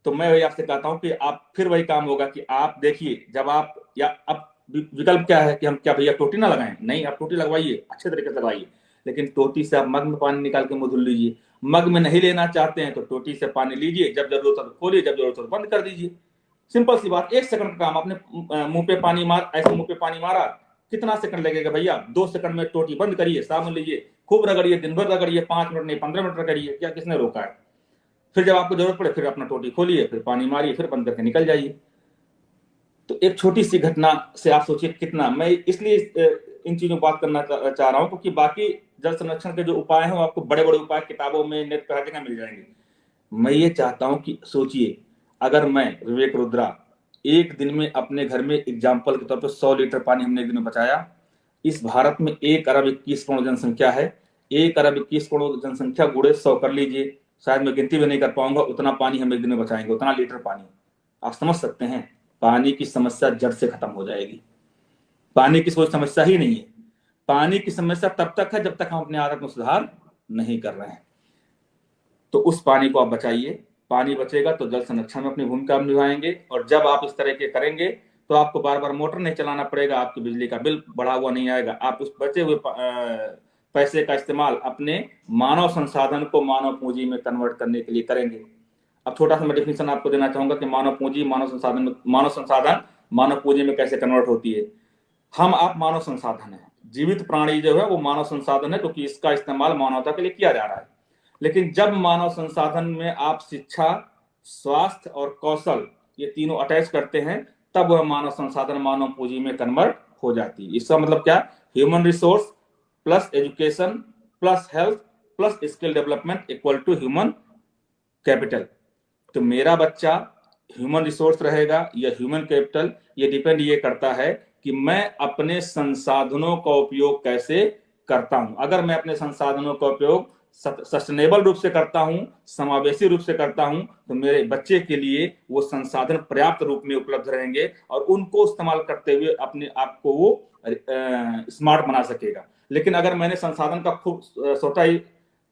तो मैं वही आपसे कहता हूं कि आप, फिर वही काम होगा कि आप देखिए, जब आप, या अब विकल्प क्या है कि हम क्या भैया टोटी ना लगाएं? नहीं, आप टोटी लगवाइए, अच्छे तरीके से लगवाइए, लेकिन टोटी से आप मग में पानी निकाल के मुंह धुल लीजिए। मग में नहीं लेना चाहते हैं तो टोटी से पानी लीजिए, जब जरूरत हो तो खोलिए, जब जरूरत हो तो बंद कर दीजिए। सिंपल सी बात, 1 सेकंड का काम। आपने मुंह पे पानी मार, ऐसे मुंह पे पानी मारा, कितना सेकंड लगेगा भैया? 2 सेकंड में टोटी बंद करिए, साबुन लीजिए, खूब रगड़िए, दिन भर रगड़िए, 5 मिनट नहीं 15 मिनट रगड़िए, क्या किसने रोका है? फिर जब आपको जरूरत पड़े फिर अपना टोटी खोलिए, फिर पानी मारिए, फिर बंद करके निकल जाइए। तो एक छोटी सी घटना से आप सोचिए कितना। मैं इसलिए इन चीजों पर बात करना चाह रहा हूं, क्योंकि बाकी जल संरक्षण के जो उपाय हैं वो आपको बड़े बड़े उपाय किताबों में, नेट पर हर जगह मिल जाएंगे। मैं ये चाहता हूं कि सोचिए, अगर मैं विवेक रुद्रा एक दिन में अपने घर में एग्जाम्पल के तौर पर 100 लीटर पानी हमने एक दिन में बचाया। इस भारत में 1 अरब 21 करोड़ जनसंख्या है। 1 अरब 21 करोड़ जनसंख्या गुणे 100 कर लीजिए, शायद मैं गिनती भी नहीं कर पाऊंगा, उतना पानी हम एक दिन में बचाएंगे, उतना लीटर पानी। आप समझ सकते हैं, पानी की समस्या जड़ से खत्म हो जाएगी। पानी की कोई समस्या ही नहीं है। पानी की समस्या तब तक है जब तक हम अपने आदत में सुधार नहीं कर रहे हैं। तो उस पानी को आप बचाइए। पानी बचेगा तो जल संरक्षण में अपनी भूमिका निभाएंगे, और जब आप इस तरह के करेंगे तो आपको बार बार मोटर नहीं चलाना पड़ेगा, आपकी बिजली का बिल बढ़ा हुआ नहीं आएगा। आप उस बचे हुए पैसे का इस्तेमाल अपने मानव संसाधन को मानव पूंजी में कन्वर्ट करने के लिए करेंगे। अब छोटा सा मैं डेफिनेशन आपको देना चाहूंगा कि मानव पूंजी, मानव संसाधन मानव पूंजी में कैसे कन्वर्ट होती है। हम आप मानव संसाधन है, जीवित प्राणी जो है वो मानव संसाधन है, क्योंकि इसका इस्तेमाल मानवता के लिए किया जा रहा है। लेकिन जब मानव संसाधन में आप शिक्षा, स्वास्थ्य और कौशल, ये तीनों अटैच करते हैं, तब वह मानव संसाधन मानव पूंजी में कन्वर्ट हो जाती है। इसका मतलब क्या? Human resource plus education plus health plus skill development equal to human capital. तो मेरा बच्चा ह्यूमन रिसोर्स रहेगा या ह्यूमन कैपिटल, ये डिपेंड ये करता है कि मैं अपने संसाधनों का उपयोग कैसे करता हूं। अगर मैं अपने संसाधनों का उपयोग सस्टेनेबल रूप से करता हूं, समावेशी रूप से करता हूं, तो मेरे बच्चे के लिए वो संसाधन पर्याप्त रूप में उपलब्ध रहेंगे और उनको इस्तेमाल करते हुए अपने आप को वो स्मार्ट बना सकेगा। लेकिन अगर मैंने संसाधन का खूब छोटा ही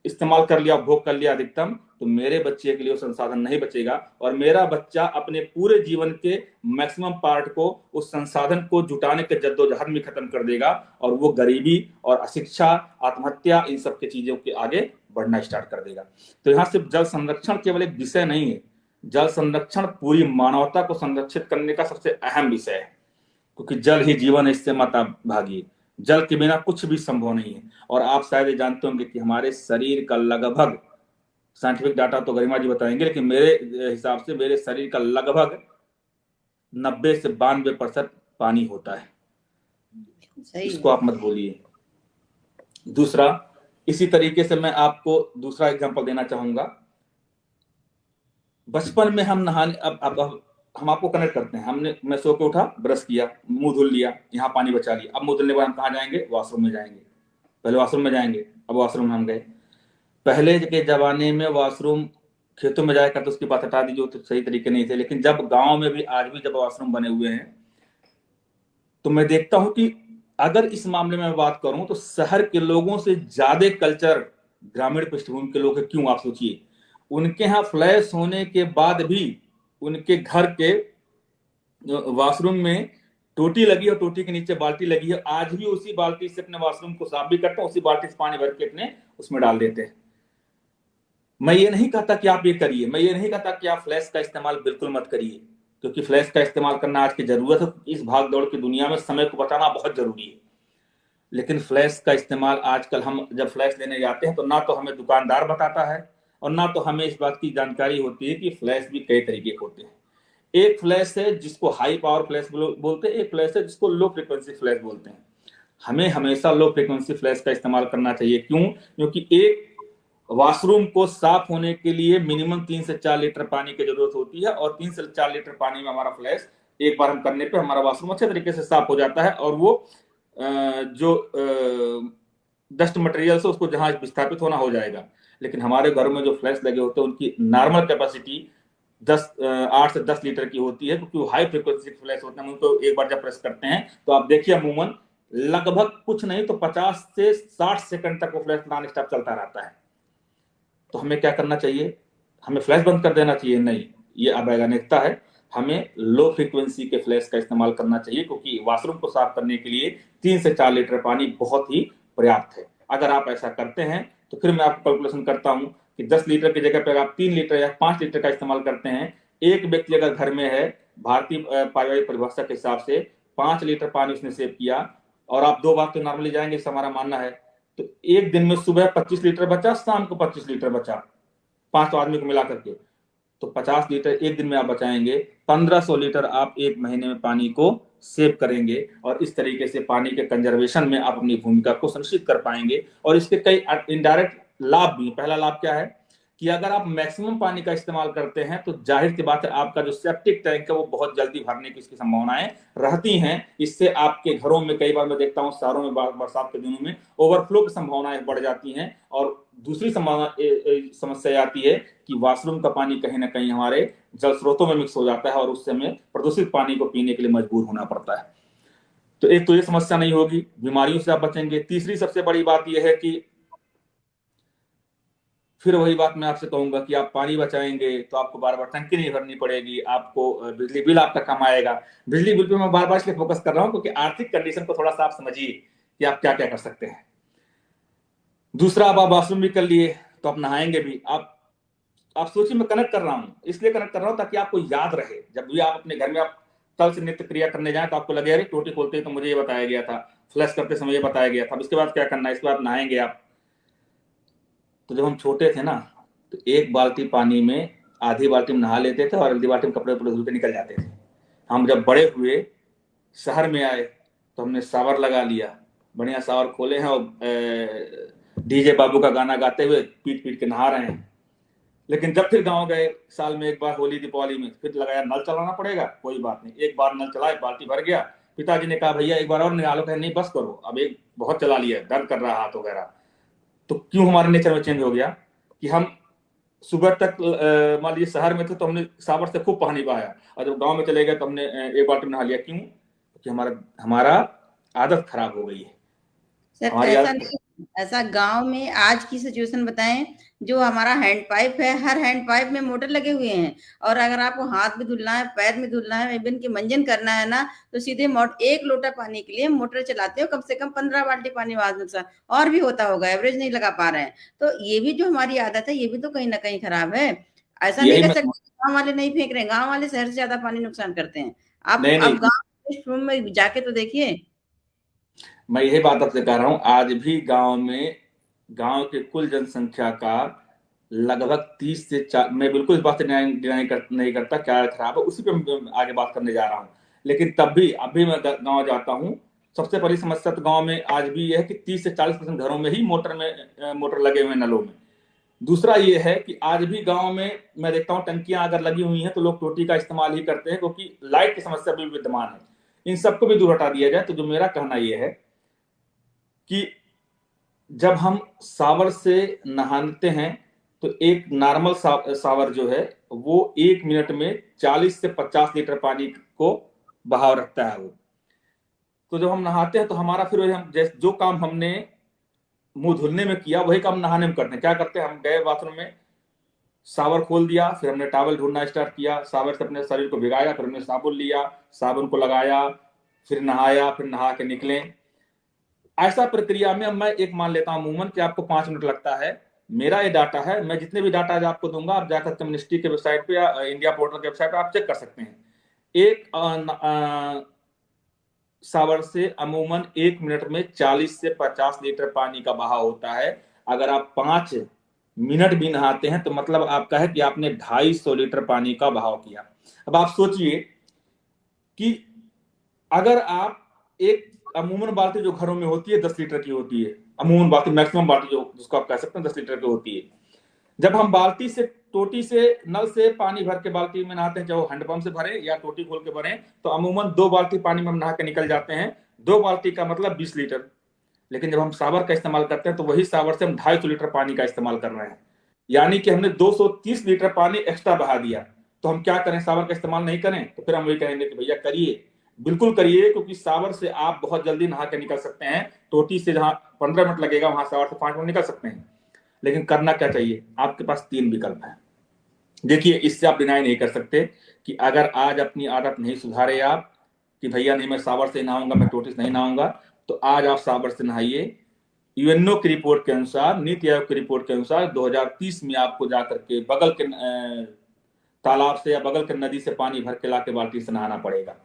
इस्तेमाल कर लिया, भोग कर लिया अधिकतम, तो मेरे बच्चे के लिए वो संसाधन नहीं बचेगा, और मेरा बच्चा अपने पूरे जीवन के मैक्सिमम पार्ट को उस संसाधन को जुटाने के जद्दोजहद में खत्म कर देगा, और वो गरीबी और अशिक्षा, आत्महत्या, इन सब के चीजों के आगे बढ़ना स्टार्ट कर देगा। तो यहाँ सिर्फ जल संरक्षण केवल एक विषय नहीं है, जल संरक्षण पूरी मानवता को संरक्षित करने का सबसे अहम विषय है, क्योंकि जल ही जीवन है, इससे मत भागिए। जल के बिना कुछ भी संभव नहीं है। और आप शायद ये जानते होंगे कि हमारे शरीर का लगभग, साइंटिफिक डाटा तो गरिमा जी बताएंगे, लेकिन मेरे हिसाब से मेरे शरीर का लगभग 90 से 92% पानी होता है। इसको आप मत भूलिए। दूसरा, इसी तरीके से मैं आपको दूसरा एग्जांपल देना चाहूंगा। बचपन में हम नहाने, अब हम आपको कनेक्ट करते हैं। मैं सो के उठा, ब्रश किया, मुंह धुल लिया, यहाँ पानी बचा लिया। अब मुंह धुलने के बाद हम कहाँ जाएंगे? वॉशरूम में जाएंगे। पहले वॉशरूम में जाएंगे, अब वॉशरूम में हम गए। पहले के जमाने में वॉशरूम खेतों में जाया करते, उसकी बात हटा दीजिए, तो सही तरीके नहीं थे। लेकिन जब गांव में भी आज भी जब वॉशरूम बने हुए हैं, तो मैं देखता हूं कि अगर इस मामले में बात करूं तो शहर के लोगों से ज्यादा कल्चर ग्रामीण पृष्ठभूमि के लोग हैं। क्यों? आप सोचिए, उनके यहाँ फ्लैश होने के बाद भी उनके घर के वॉशरूम में टोटी लगी है, टोटी के नीचे बाल्टी लगी है। आज भी उसी बाल्टी से अपने वॉशरूम को साफ भी करते हैं, उसी बाल्टी से पानी भर के अपने उसमें डाल देते हैं। मैं ये नहीं कहता कि आप ये करिए, मैं ये नहीं कहता कि आप फ्लैश का इस्तेमाल बिल्कुल मत करिए, क्योंकि फ्लैश का इस्तेमाल करना आज की जरूरत है। इस भाग दौड़ की दुनिया में समय को बचाना बहुत जरूरी है। लेकिन फ्लैश का इस्तेमाल आजकल, हम जब फ्लैश लेने जाते हैं तो ना तो हमें दुकानदार बताता है और ना तो हमें इस बात की जानकारी होती है कि फ्लैश भी कई तरीके के होते हैं। एक फ्लैश है जिसको हाई पावर फ्लैश बोलते हैं, एक फ्लैश है जिसको लो फ्रिक्वेंसी फ्लैश बोलते हैं। हमें हमेशा लो फ्रिक्वेंसी फ्लैश का इस्तेमाल करना चाहिए। क्यों? क्योंकि एक वॉशरूम को साफ होने के लिए मिनिमम 3 से 4 लीटर पानी की जरूरत होती है, और 3 से 4 लीटर पानी में हमारा फ्लैश एक बार हम करने पे हमारा वॉशरूम अच्छे तरीके से साफ हो जाता है, और वो जो डस्ट मटेरियल से उसको जहां विस्थापित होना हो जाएगा। लेकिन हमारे घरों में जो फ्लैश लगे होते हैं उनकी नॉर्मल कैपेसिटी 8 से 10 लीटर की होती है, क्योंकि वो हाई फ्रिक्वेंसी फ्लैश होते हैं। हम उनको एक बार जब प्रेस करते हैं तो आप देखिए अमूमन लगभग कुछ नहीं तो 50 से 60 सेकंड तक वो फ्लैश नॉन स्टॉप चलता रहता है। तो हमें क्या करना चाहिए? हमें फ्लैश बंद कर देना चाहिए? नहीं, ये अवैज्ञानिकता है। हमें लो फ्रीक्वेंसी के फ्लैश का इस्तेमाल करना चाहिए, क्योंकि वॉशरूम को साफ करने के लिए 3 से 4 लीटर पानी बहुत ही पर्याप्त है। अगर आप ऐसा करते हैं तो फिर मैं आपको कैलकुलेशन करता हूं कि 10 लीटर की जगह पर आप 3 लीटर या 5 लीटर का इस्तेमाल करते हैं। एक व्यक्ति अगर घर में है, भारतीय पारिवारिक परिभाषा के हिसाब से 5 लीटर पानी उसने सेव किया, और आप 2 बार तो नॉर्मली जाएंगे, इस हमारा मानना है। तो एक दिन में सुबह 25 लीटर बचा, शाम को 25 लीटर बचा, 5 आदमी को मिला करके, तो 50 लीटर एक दिन में आप बचाएंगे। 1500 लीटर आप एक महीने में पानी को सेव करेंगे, और इस तरीके से पानी के कंजर्वेशन में आप अपनी भूमिका को सुनिश्चित कर पाएंगे। और इसके कई इनडायरेक्ट लाभ भी। पहला लाभ क्या है कि अगर आप मैक्सिमम पानी का इस्तेमाल करते हैं तो जाहिर सी बात है आपका जो सेप्टिक टैंक है वो बहुत जल्दी भरने की इसकी संभावनाएं रहती हैं। इससे आपके घरों में, कई बार मैं देखता हूं शहरों में बरसात के दिनों में ओवरफ्लो की संभावनाएं बढ़ जाती हैं। और दूसरी समस्या आती है कि वॉशरूम का पानी कहीं ना कहीं हमारे जल स्रोतों में मिक्स हो जाता है, और उससे हमें प्रदूषित पानी को पीने के लिए मजबूर होना पड़ता है। तो एक तो ये समस्या नहीं होगी, बीमारियों से आप बचेंगे। तीसरी सबसे बड़ी बात यह है कि फिर वही बात मैं आपसे कहूंगा कि आप पानी बचाएंगे तो आपको बार बार टंकी नहीं भरनी पड़ेगी, आपको बिजली बिल आपका कम आएगा। बिजली बिल पे मैं बार बार इसलिए फोकस कर रहा हूं क्योंकि आर्थिक कंडीशन को थोड़ा सा आप समझिए कि आप क्या क्या कर सकते हैं। दूसरा, अब आप वॉशरूम भी कर लिए तो आप नहाएंगे भी। आप सोचिए, मैं कनेक्ट कर रहा हूं, इसलिए कनेक्ट कर रहा हूं ताकि आपको याद रहे। जब भी आप अपने घर में आप कल से नित्य क्रिया करने जाए तो आपको लगे अरे टोटी खोलते ही तो मुझे ये बताया गया था, फ्लश करते समय ये बताया गया था, अब इसके बाद क्या करना है, इसके बाद नहाएंगे आप। तो जब हम छोटे थे ना तो एक बाल्टी पानी में आधी बाल्टी में नहा लेते थे और आधी बाल्टी में कपड़े धुल के निकल जाते थे। हम जब बड़े हुए, शहर में आए, तो हमने शावर लगा लिया, बढ़िया शावर खोले हैं और डीजे बाबू का गाना गाते हुए पीट पीट के नहा रहे हैं। लेकिन जब फिर गांव गए साल में एक बार होली दीपावली में, फिर लगाया नल चलाना पड़ेगा। कोई बात नहीं, एक बार नल चलाए, बाल्टी भर गया। पिताजी ने कहा भैया एक बार और निकालो, कहे नहीं बस करो, अब एक बहुत चला लिया, दर्द कर रहा हाथ वगैरह। तो क्यों हमारे नेचर में चेंज हो गया कि हम सुबह तक मान लीजिए शहर में थे तो हमने सावर से खूब पानी बहाया, और जब गांव में चले गए तो हमने एक बाल्टी में नहा लिया। क्यों? क्योंकि हमारा आदत खराब हो गई है। सर हमारी ऐसा आदत नहीं, ऐसा गांव में आज की सिचुएशन बताएं, जो हमारा हैंड पाइप है, हर हैंड पाइप में मोटर लगे हुए हैं, और अगर आपको हाथ में धुलना है, पैर में धुलना है, इवन की मंजन करना है ना, तो सीधे एक लोटा पानी के लिए मोटर चलाते हो, कम से कम 15 बाल्टी पानी वहां नुकसान और भी होता होगा, एवरेज नहीं लगा पा रहे हैं। तो ये भी जो हमारी आदत है ये भी तो कहीं ना कहीं खराब है। ऐसा नहीं यही कर मैं सकते गाँव वाले नहीं फेंक रहे हैं, गाँव वाले शहर से ज्यादा पानी नुकसान करते हैं। नहीं नहीं आप गाँव में जाके तो देखिए। मैं यही बात आपसे कह रहा हूं, आज भी गांव में, गांव के कुल जनसंख्या का लगभग 30 से 4, मैं बिल्कुल इस बात से नहीं करता क्या खराब है, उसी पे मैं आगे बात करने जा रहा हूं। लेकिन तब भी अभी मैं गांव जाता हूं, सबसे बड़ी समस्या तो गांव में आज भी यह है कि 30 से 40% घरों में ही मोटर लगे हुए हैं नलों में। दूसरा ये है कि आज भी गांव में मैं देखता हूं टंकियां अगर लगी हुई हैं तो लोग टोटी का इस्तेमाल ही करते हैं, क्योंकि लाइट की समस्या भी विद्यमान है। इन सबको भी दूर हटा दिया जाए तो जो मेरा कहना यह है कि जब हम सावर से नहाते हैं तो एक नॉर्मल सावर जो है वो 1 मिनट में 40 से 50 लीटर पानी को बहाव रखता है वो। तो जब हम नहाते हैं तो हमारा फिर हम जो काम हमने मुंह धुलने में किया वही काम नहाने में करते हैं। क्या करते हैं, हम गए बाथरूम में, सावर खोल दिया, फिर हमने टॉवल ढूंढना स्टार्ट किया, सावर से अपने शरीर को भिगाया, फिर हमने साबुन लिया, साबुन को लगाया, फिर नहाया, फिर नहा के निकले। ऐसा प्रक्रिया में मैं एक मान लेता हूं अमूमन कि आपको 5 मिनट लगता है। मेरा ये डाटा है, मैं जितने भी डाटा आज आपको दूंगा आप जाकर मिनिस्ट्री के वेबसाइट पे या इंडिया पोर्टल के वेबसाइट पे आप चेक कर सकते हैं। एक सावर से अमूमन 1 मिनट में 40 से 50 लीटर पानी का बहाव होता है। अगर आप 5 मिनट भी नहाते हैं तो मतलब आपका है कि आपने 250 लीटर पानी का बहाव किया। अब आप सोचिए कि अगर आप एक अमूमन बाल्टी जो घरों में होती है 10 लीटर की होती है, अमूमन बाल्टी, मैक्सिमम बाल्टी जो जिसको आप कह सकते हैं 10 लीटर की होती है, जब हम बाल्टी से, टोटी से, नल से पानी भर के बाल्टी में नहाते हैं, चाहे वो हैंडपंप से भरे या टोटी खोल के भरे, तो अमूमन 2 बाल्टी पानी में हम नहा के निकल जाते हैं। 2 बाल्टी का मतलब 20 लीटर। लेकिन जब हम शावर का इस्तेमाल करते हैं तो वही शावर से हम 250 लीटर पानी का इस्तेमाल कर रहे हैं, यानी कि हमने 230 लीटर पानी एक्स्ट्रा बहा दिया। तो हम क्या करें, शावर का इस्तेमाल नहीं करें? तो फिर हम वही कहेंगे कि भैया करिए, बिल्कुल करिए, क्योंकि शावर से आप बहुत जल्दी नहा के निकल सकते हैं। टोटी से जहां 15 मिनट लगेगा, वहां शावर से 5 मिनट निकल सकते हैं। लेकिन करना क्या चाहिए, आपके पास 3 विकल्प है। देखिए, इससे आप डिनाई नहीं कर सकते कि अगर आज अपनी आदत नहीं सुधारे आप कि भैया नहीं मैं शावर से नहाऊंगा, मैं टोटी से नहीं नहाऊंगा, तो आज आप शावर से नहाइए। यूएनओ की रिपोर्ट के अनुसार, नीति आयोग की रिपोर्ट के अनुसार 2030 में आपको जाकर के बगल के तालाब से या बगल के नदी से पानी भर के लाके बाल्टी से नहाना पड़ेगा।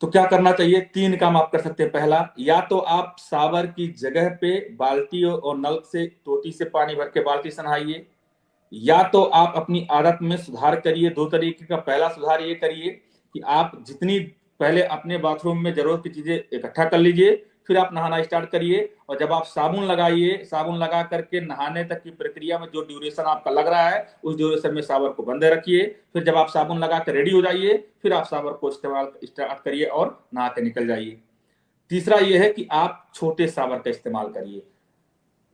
तो क्या करना चाहिए? 3 काम आप कर सकते हैं। पहला, या तो आप शावर की जगह पे बाल्टी और नल से, टोटी से पानी भर के बाल्टी से नहाइए, या तो आप अपनी आदत में सुधार करिए। 2 तरीके का। पहला सुधार ये करिए कि आप जितनी पहले अपने बाथरूम में जरूरत की चीजें इकट्ठा कर लीजिए, फिर आप नहाना स्टार्ट करिए। और जब आप साबुन लगाइए, साबुन लगा करके नहाने तक की प्रक्रिया में जो ड्यूरेशन आपका लग रहा है, उस ड्यूरेशन में शावर को बंद रखिए। फिर जब आप साबुन लगा कर रेडी हो जाइए, फिर आप शावर को इस्तेमाल स्टार्ट करिए और नहा के निकल जाइए। तीसरा यह है कि आप छोटे शावर का इस्तेमाल करिए।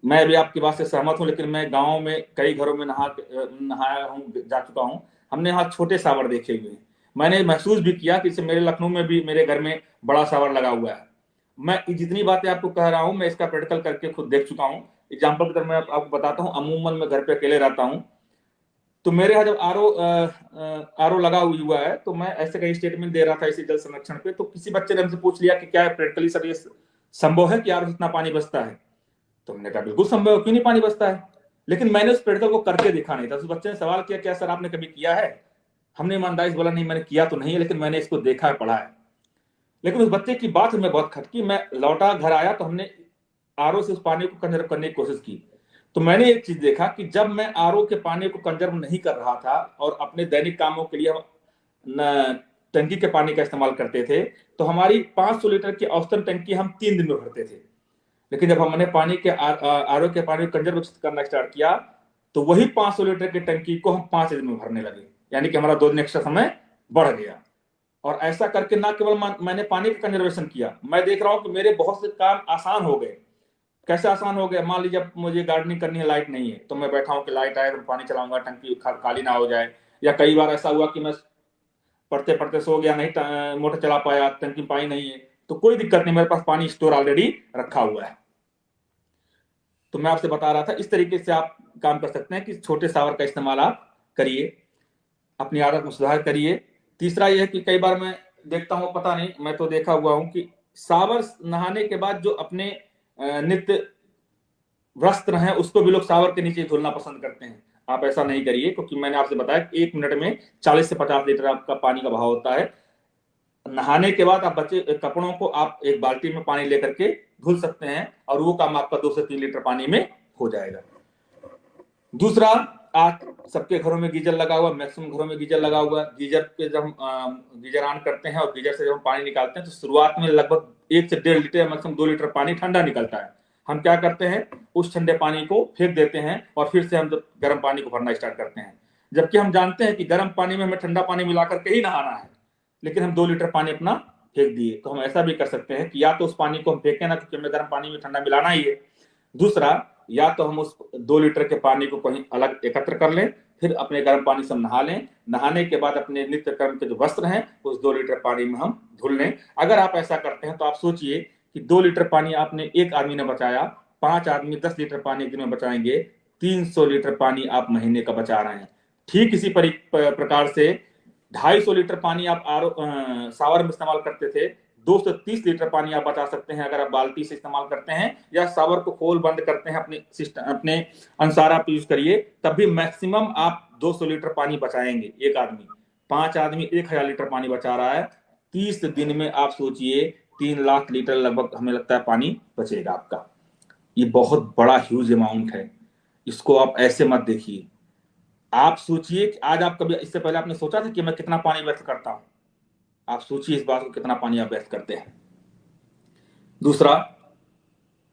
मैं भी आपकी बात से सहमत हूं, लेकिन मैं गांव में कई घरों में नहाया हूं, जा चुका हूं। हमने यहाँ छोटे शावर देखे हुए हैं। मैंने महसूस भी किया कि मेरे लखनऊ में भी मेरे घर में बड़ा शावर लगा हुआ है। मैं जितनी बातें आपको कह रहा हूं, मैं इसका प्रैक्टिकल करके खुद देख चुका हूं। एग्जाम्पल की तरह मैं आपको बताता हूँ। अमूमन मैं घर पे अकेले रहता हूँ, तो मेरे यहाँ जब आरओ लगा हुआ है, तो मैं ऐसे कहीं स्टेटमेंट दे रहा था इसी जल संरक्षण पे, तो किसी बच्चे ने हमसे पूछ लिया कि क्या प्रैक्टिकली सर ये संभव है कि आरओ से इतना पानी बचता है? तो हमने कहा बिल्कुल संभव है, क्यों नहीं पानी बचता है। लेकिन मैंने उस प्रैक्टिकल को करके देखा नहीं था। उस बच्चे ने सवाल किया, क्या सर आपने कभी किया है? हमने ईमानदारी से बोला, नहीं मैंने किया तो नहीं है, लेकिन मैंने इसको देखा है, पढ़ा है। लेकिन उस बच्चे की बात हमें बहुत खटकी। मैं लौटा, घर आया, तो हमने आरओ से उस पानी को कंजर्व करने की कोशिश की। तो मैंने एक चीज देखा कि जब मैं आरओ के पानी को कंजर्व नहीं कर रहा था और अपने दैनिक कामों के लिए हम टंकी के पानी का इस्तेमाल करते थे, तो हमारी 500 लीटर की औसतन टंकी हम 3 दिन में भरते थे। लेकिन जब हमने पानी के आरओ के पानी को कंजर्व करना स्टार्ट किया, तो वही 500 लीटर की टंकी को हम 5 दिन में भरने लगे, यानी कि हमारा 2 दिन एक्स्ट्रा समय बढ़ गया। और ऐसा करके ना केवल मैंने पानी का कंजर्वेशन किया, मैं देख रहा हूं कि मेरे बहुत से काम आसान हो गए। कैसे आसान हो गया? मान लीजिए जब मुझे गार्डनिंग करनी है, लाइट नहीं है, तो मैं बैठा हूं कि लाइट आए तो पानी चलाऊंगा, टंकी खाली ना हो जाए। या कई बार ऐसा हुआ कि मैं पढ़ते पढ़ते सो गया, नहीं मोटर चला पाया, टंकी पानी नहीं है, तो कोई दिक्कत नहीं, मेरे पास पानी स्टोर ऑलरेडी रखा हुआ है। तो मैं आपसे बता रहा था, इस तरीके से आप काम कर सकते हैं कि छोटे शावर का इस्तेमाल आप करिए, अपनी आदत में सुधार करिए। तीसरा यह है कि कई बार मैं देखता हूं, पता नहीं, मैं तो देखा हुआ हूं कि शावर नहाने के बाद जो अपने नित्य वस्त्र हैं उसको भी लोग शावर के नीचे धुलना पसंद करते हैं। आप ऐसा नहीं करिए, क्योंकि मैंने आपसे बताया 1 मिनट में 40 से 50 लीटर आपका पानी का बहाव होता है। नहाने के बाद आप बचे कपड़ों को आप एक बाल्टी में पानी लेकर के धुल सकते हैं, और वो काम आपका 2 से 3 लीटर पानी में हो जाएगा। दूसरा, आज सबके घरों में गीजर लगा हुआ, मैक्सिमम घरों में गीजर लगा हुआ। गीजर के जब हम गीजर ऑन करते हैं और गीजर से जब हम पानी निकालते हैं, तो शुरुआत में लगभग 1 से 1.5 लीटर, मैक्सिमम 2 लीटर पानी ठंडा निकलता है। हम क्या करते हैं, उस ठंडे पानी को फेंक देते हैं और फिर से हम जब गर्म पानी को भरना स्टार्ट करते हैं, जबकि हम जानते हैं कि गर्म पानी में हमें ठंडा पानी मिला करके ही नहाना है, लेकिन हम 2 लीटर पानी अपना फेंक दिए। तो हम ऐसा भी कर सकते हैं कि या तो उस पानी को हम फेंकें ना, क्योंकि हमें गर्म पानी में ठंडा मिलाना ही है। दूसरा, या तो हम उस 2 लीटर के पानी को कहीं अलग एकत्र कर लें, फिर अपने गर्म पानी से हम नहा लें। नहाने के बाद अपने नित्य कर्म के जो वस्त्र हैं उस 2 लीटर पानी में हम धुल लें। अगर आप ऐसा करते हैं तो आप सोचिए कि 2 लीटर पानी आपने एक आदमी ने बचाया, 5 आदमी 10 लीटर पानी एक दिन में बचाएंगे, 300 लीटर पानी आप महीने का बचा रहे हैं। ठीक इसी प्रकार से 250 लीटर पानी आप शावर में इस्तेमाल करते थे, 230 लीटर पानी आप बचा सकते हैं अगर आप बाल्टी से इस्तेमाल करते हैं या शावर को खोल बंद करते हैं, अपने सिस्टम अपने अनुसार आप यूज करिए, तब भी मैक्सिमम आप 200 लीटर पानी बचाएंगे एक आदमी। 5 आदमी 1000 लीटर पानी बचा रहा है, 30 दिन में आप सोचिए 3 लाख लीटर लगभग हमें लगता है पानी बचेगा आपका। ये बहुत बड़ा ह्यूज अमाउंट है, इसको आप ऐसे मत देखिए। आप सोचिए कि आज आप कभी, इससे पहले आपने सोचा था कि मैं कितना पानी व्यर्थ करता हूं? आप सोचिए इस बात को, कितना पानी आप व्यर्थ करते हैं। दूसरा,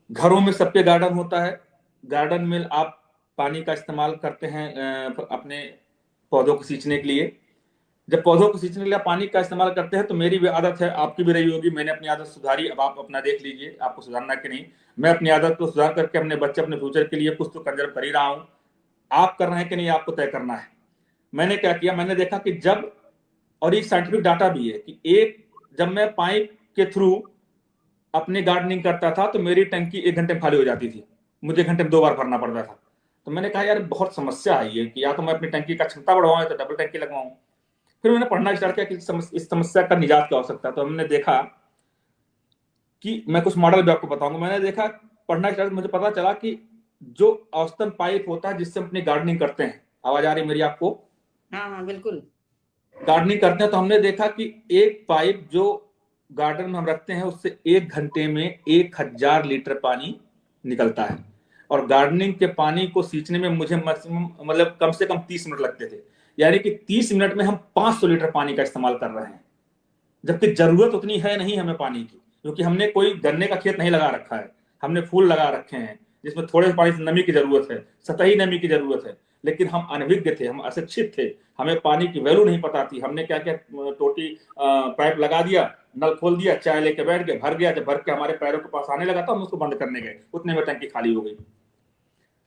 घरों में सबके गार्डन होता है, गार्डन में आप पानी का इस्तेमाल करते हैं अपने पौधों को सींचने के लिए। जब पौधों को सींचने के लिए पानी का इस्तेमाल करते हैं तो मेरी भी आदत है, आपकी भी रही होगी, मैंने अपनी आदत सुधारी, अब आप अपना देख लीजिए आपको सुधारना कि नहीं। मैं अपनी आदत को सुधार करके अपने बच्चे, अपने फ्यूचर के लिए कुछ तो कंजर्व कर ही रहा हूं। आप कर रहे हैं कि नहीं, आपको तय करना है। मैंने क्या किया, मैंने देखा कि जब, और एक साइंटिफिक डाटा भी है कि जब मैं पाइप के थ्रू अपनी गार्डनिंग करता था तो मेरी टंकी 1 घंटे में खाली हो जाती थी, मुझे 1 घंटे में 2 बार भरना पड़ता था। तो मैंने कहा यार बहुत समस्या आई है कि या तो मैं अपनी टंकी का क्षमता बढ़वाऊं या तो डबल टंकी लगवाऊं। फिर मैंने पढ़ना स्टार्ट किया कि इस समस्या का निजात क्या हो सकता है। तो हमने देखा कि मैं कुछ मॉडल भी आपको बताऊंगा। मैंने देखा, पढ़ना स्टार्ट, मुझे पता चला कि जो औसतन पाइप होता है जिससे हम अपनी गार्डनिंग करते हैं, आवाज आ रही मेरी आपको? हाँ बिल्कुल। गार्डनिंग करते हैं तो हमने देखा कि एक पाइप जो गार्डन में हम रखते हैं उससे 1 घंटे में 1000 लीटर पानी निकलता है, और गार्डनिंग के पानी को सींचने में मुझे मैक्सिमम मतलब कम से कम 30 मिनट लगते थे। यानी कि 30 मिनट में हम 500 लीटर पानी का इस्तेमाल कर रहे हैं, जबकि जरूरत उतनी है नहीं हमें पानी की, क्योंकि हमने कोई गन्ने का खेत नहीं लगा रखा है, हमने फूल लगा रखे हैं जिसमें थोड़े पानी से नमी की जरूरत है, सतही नमी की जरूरत है। लेकिन हम अनभिज्ञ थे, हम अशिक्षित थे, हमें पानी की वैल्यू नहीं पता थी। हमने क्या किया, टोटी पाइप लगा दिया, नल खोल दिया, चाय लेके बैठ गए, भर गया, जब भर के हमारे पैरों के पास आने लगा तो हम उसको बंद करने गए, उतने में टंकी खाली हो गई।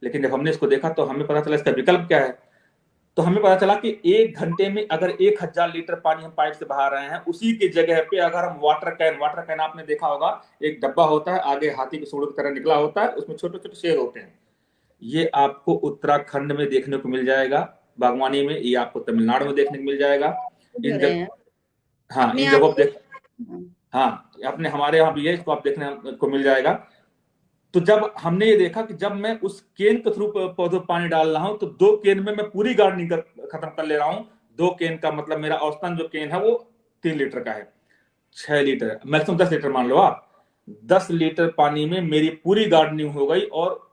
लेकिन जब हमने इसको देखा तो हमें पता चला इसका विकल्प क्या है। तो हमें पता चला कि 1 घंटे में अगर 1000 लीटर पानी हम पाइप से बहा रहे हैं, उसी की जगह पे अगर हम वाटर कैन आपने देखा होगा, एक डब्बा होता है, आगे हाथी के सूंड की तरह निकला होता है, उसमें छोटे छोटे छेद होते हैं। ये आपको उत्तराखंड में देखने को मिल जाएगा बागवानी में, ये आपको तमिलनाडु में देखने को मिल जाएगा। हो इन रहे जगह, हैं हाँ अपने इन आप जगहों को। पर देख, हाँ अपने हमारे यहाँ भी है, इसको आप देखने को मिल जाएगा। तो जब हमने ये देखा कि जब मैं उस केन के थ्रू पौधों पर पानी डाल रहा हूं तो 2 केन में मैं पूरी गार्डनिंग खत्म कर ले रहा हूं। 2 केन का मतलब मेरा औसतन जो केन है वो 3 लीटर का है, 6 लीटर, मैक्सिमम 10 लीटर मान लो आप। 10 लीटर पानी में मेरी पूरी गार्डनिंग हो गई, और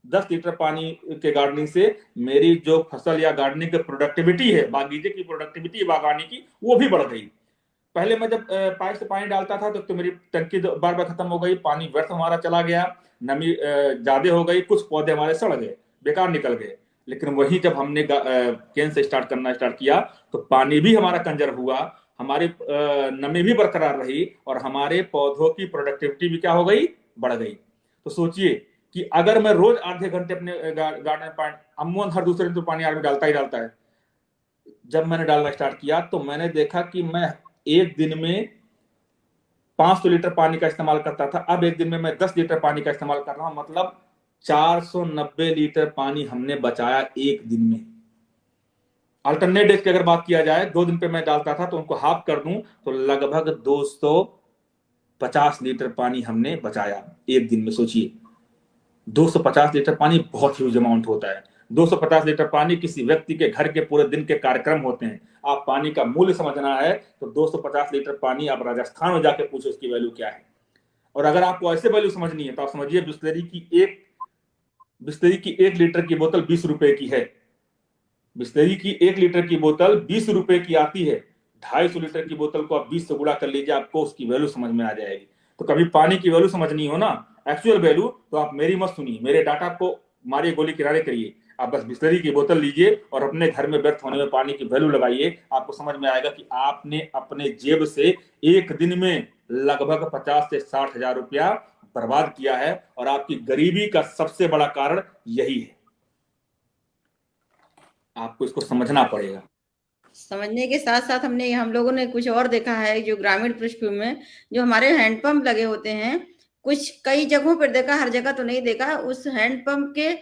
10 लीटर पानी के गार्डनिंग से मेरी जो फसल या गार्डनिंग की प्रोडक्टिविटी है, बागीचे की प्रोडक्टिविटी बागवानी की, वो भी बढ़ गई। पहले मैं जब पाइप से पानी डालता था तो मेरी टंकी बार बार खत्म हो गई, पानी व्यर्थ हमारा चला गया, नमी ज्यादा हो गई, कुछ पौधे हमारे सड़ गए, बेकार निकल गए। लेकिन वही जब हमने केन से स्टार्ट किया तो पानी भी हमारा कंजर्व हुआ, हमारी नमी भी बरकरार रही, और हमारे पौधों की प्रोडक्टिविटी भी क्या हो गई, बढ़ गई। तो सोचिए कि अगर मैं रोज आधे घंटे अपने गार्डन में पानी, अमूमन हर दूसरे दिन तो पानी आदमी डालता ही डालता है, जब मैंने डालना स्टार्ट किया तो मैंने देखा कि मैं एक दिन में 500 लीटर पानी का इस्तेमाल करता था, अब एक दिन में मैं 10 लीटर पानी का इस्तेमाल कर रहा हूं, मतलब 490 लीटर पानी हमने बचाया एक दिन में। अल्टरनेट डेज की अगर बात किया जाए, 2 दिन पे मैं डालता था तो उनको हाफ कर दूं तो लगभग 250 लीटर पानी हमने बचाया एक दिन में। सोचिए 250 लीटर पानी बहुत ह्यूज अमाउंट होता है। 250 लीटर पानी किसी व्यक्ति के घर के पूरे दिन के कार्यक्रम होते हैं। आप पानी का मूल्य समझना है तो 250 लीटर पानी आप राजस्थान में जाके पूछो उसकी वैल्यू क्या है। और अगर आपको ऐसे वैल्यू समझनी है तो आप समझिए बिस्लरी की 1 लीटर की बोतल 20 रुपए की है। बिस्लरी की 1 लीटर की बोतल 20 रुपए की आती है। 250 लीटर की बोतल को आप 20 से गुणा कर लीजिए, आपको उसकी वैल्यू समझ में आ जाएगी। तो कभी पानी की वैल्यू समझनी हो ना, एक्चुअल वैल्यू, तो आप मेरी मत सुनिए, मेरे डाटा को मारिए गोली किनारे करिए, आप बस बिस्लरी की बोतल लीजिए और अपने घर में व्यर्थ होने में पानी की वैल्यू लगाइए। आपको समझ में आएगा कि आपने अपने जेब से एक दिन में लगभग 50 से 60 हजार रुपया बर्बाद किया है, और आपकी गरीबी का सबसे बड़ा कारण यही है। आपको इसको समझना पड़ेगा। समझने के साथ साथ हम लोगों ने कुछ और देखा है, जो ग्रामीण पृष्ठभूमि में जो हमारे हैंडपंप लगे होते हैं, कुछ कई जगहों पर देखा, हर जगह तो नहीं देखा, उस हैंडपंप के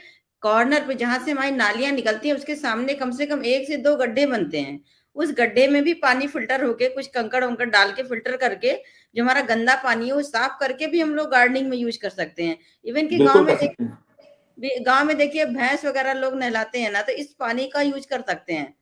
कॉर्नर पे जहां से हमारी नालियां निकलती हैं उसके सामने कम से कम 1 से 2 गड्ढे बनते हैं। उस गड्ढे में भी पानी फिल्टर होके, कुछ कंकड़ वंकड़ डाल के फिल्टर करके, जो हमारा गंदा पानी है वो साफ करके भी हम लोग गार्डनिंग में यूज कर सकते हैं। इवन कि बिल्कुल कर सकते हैं। गांव में देखिए भैंस वगैरह लोग नहलाते हैं ना, तो इस पानी का यूज कर सकते हैं।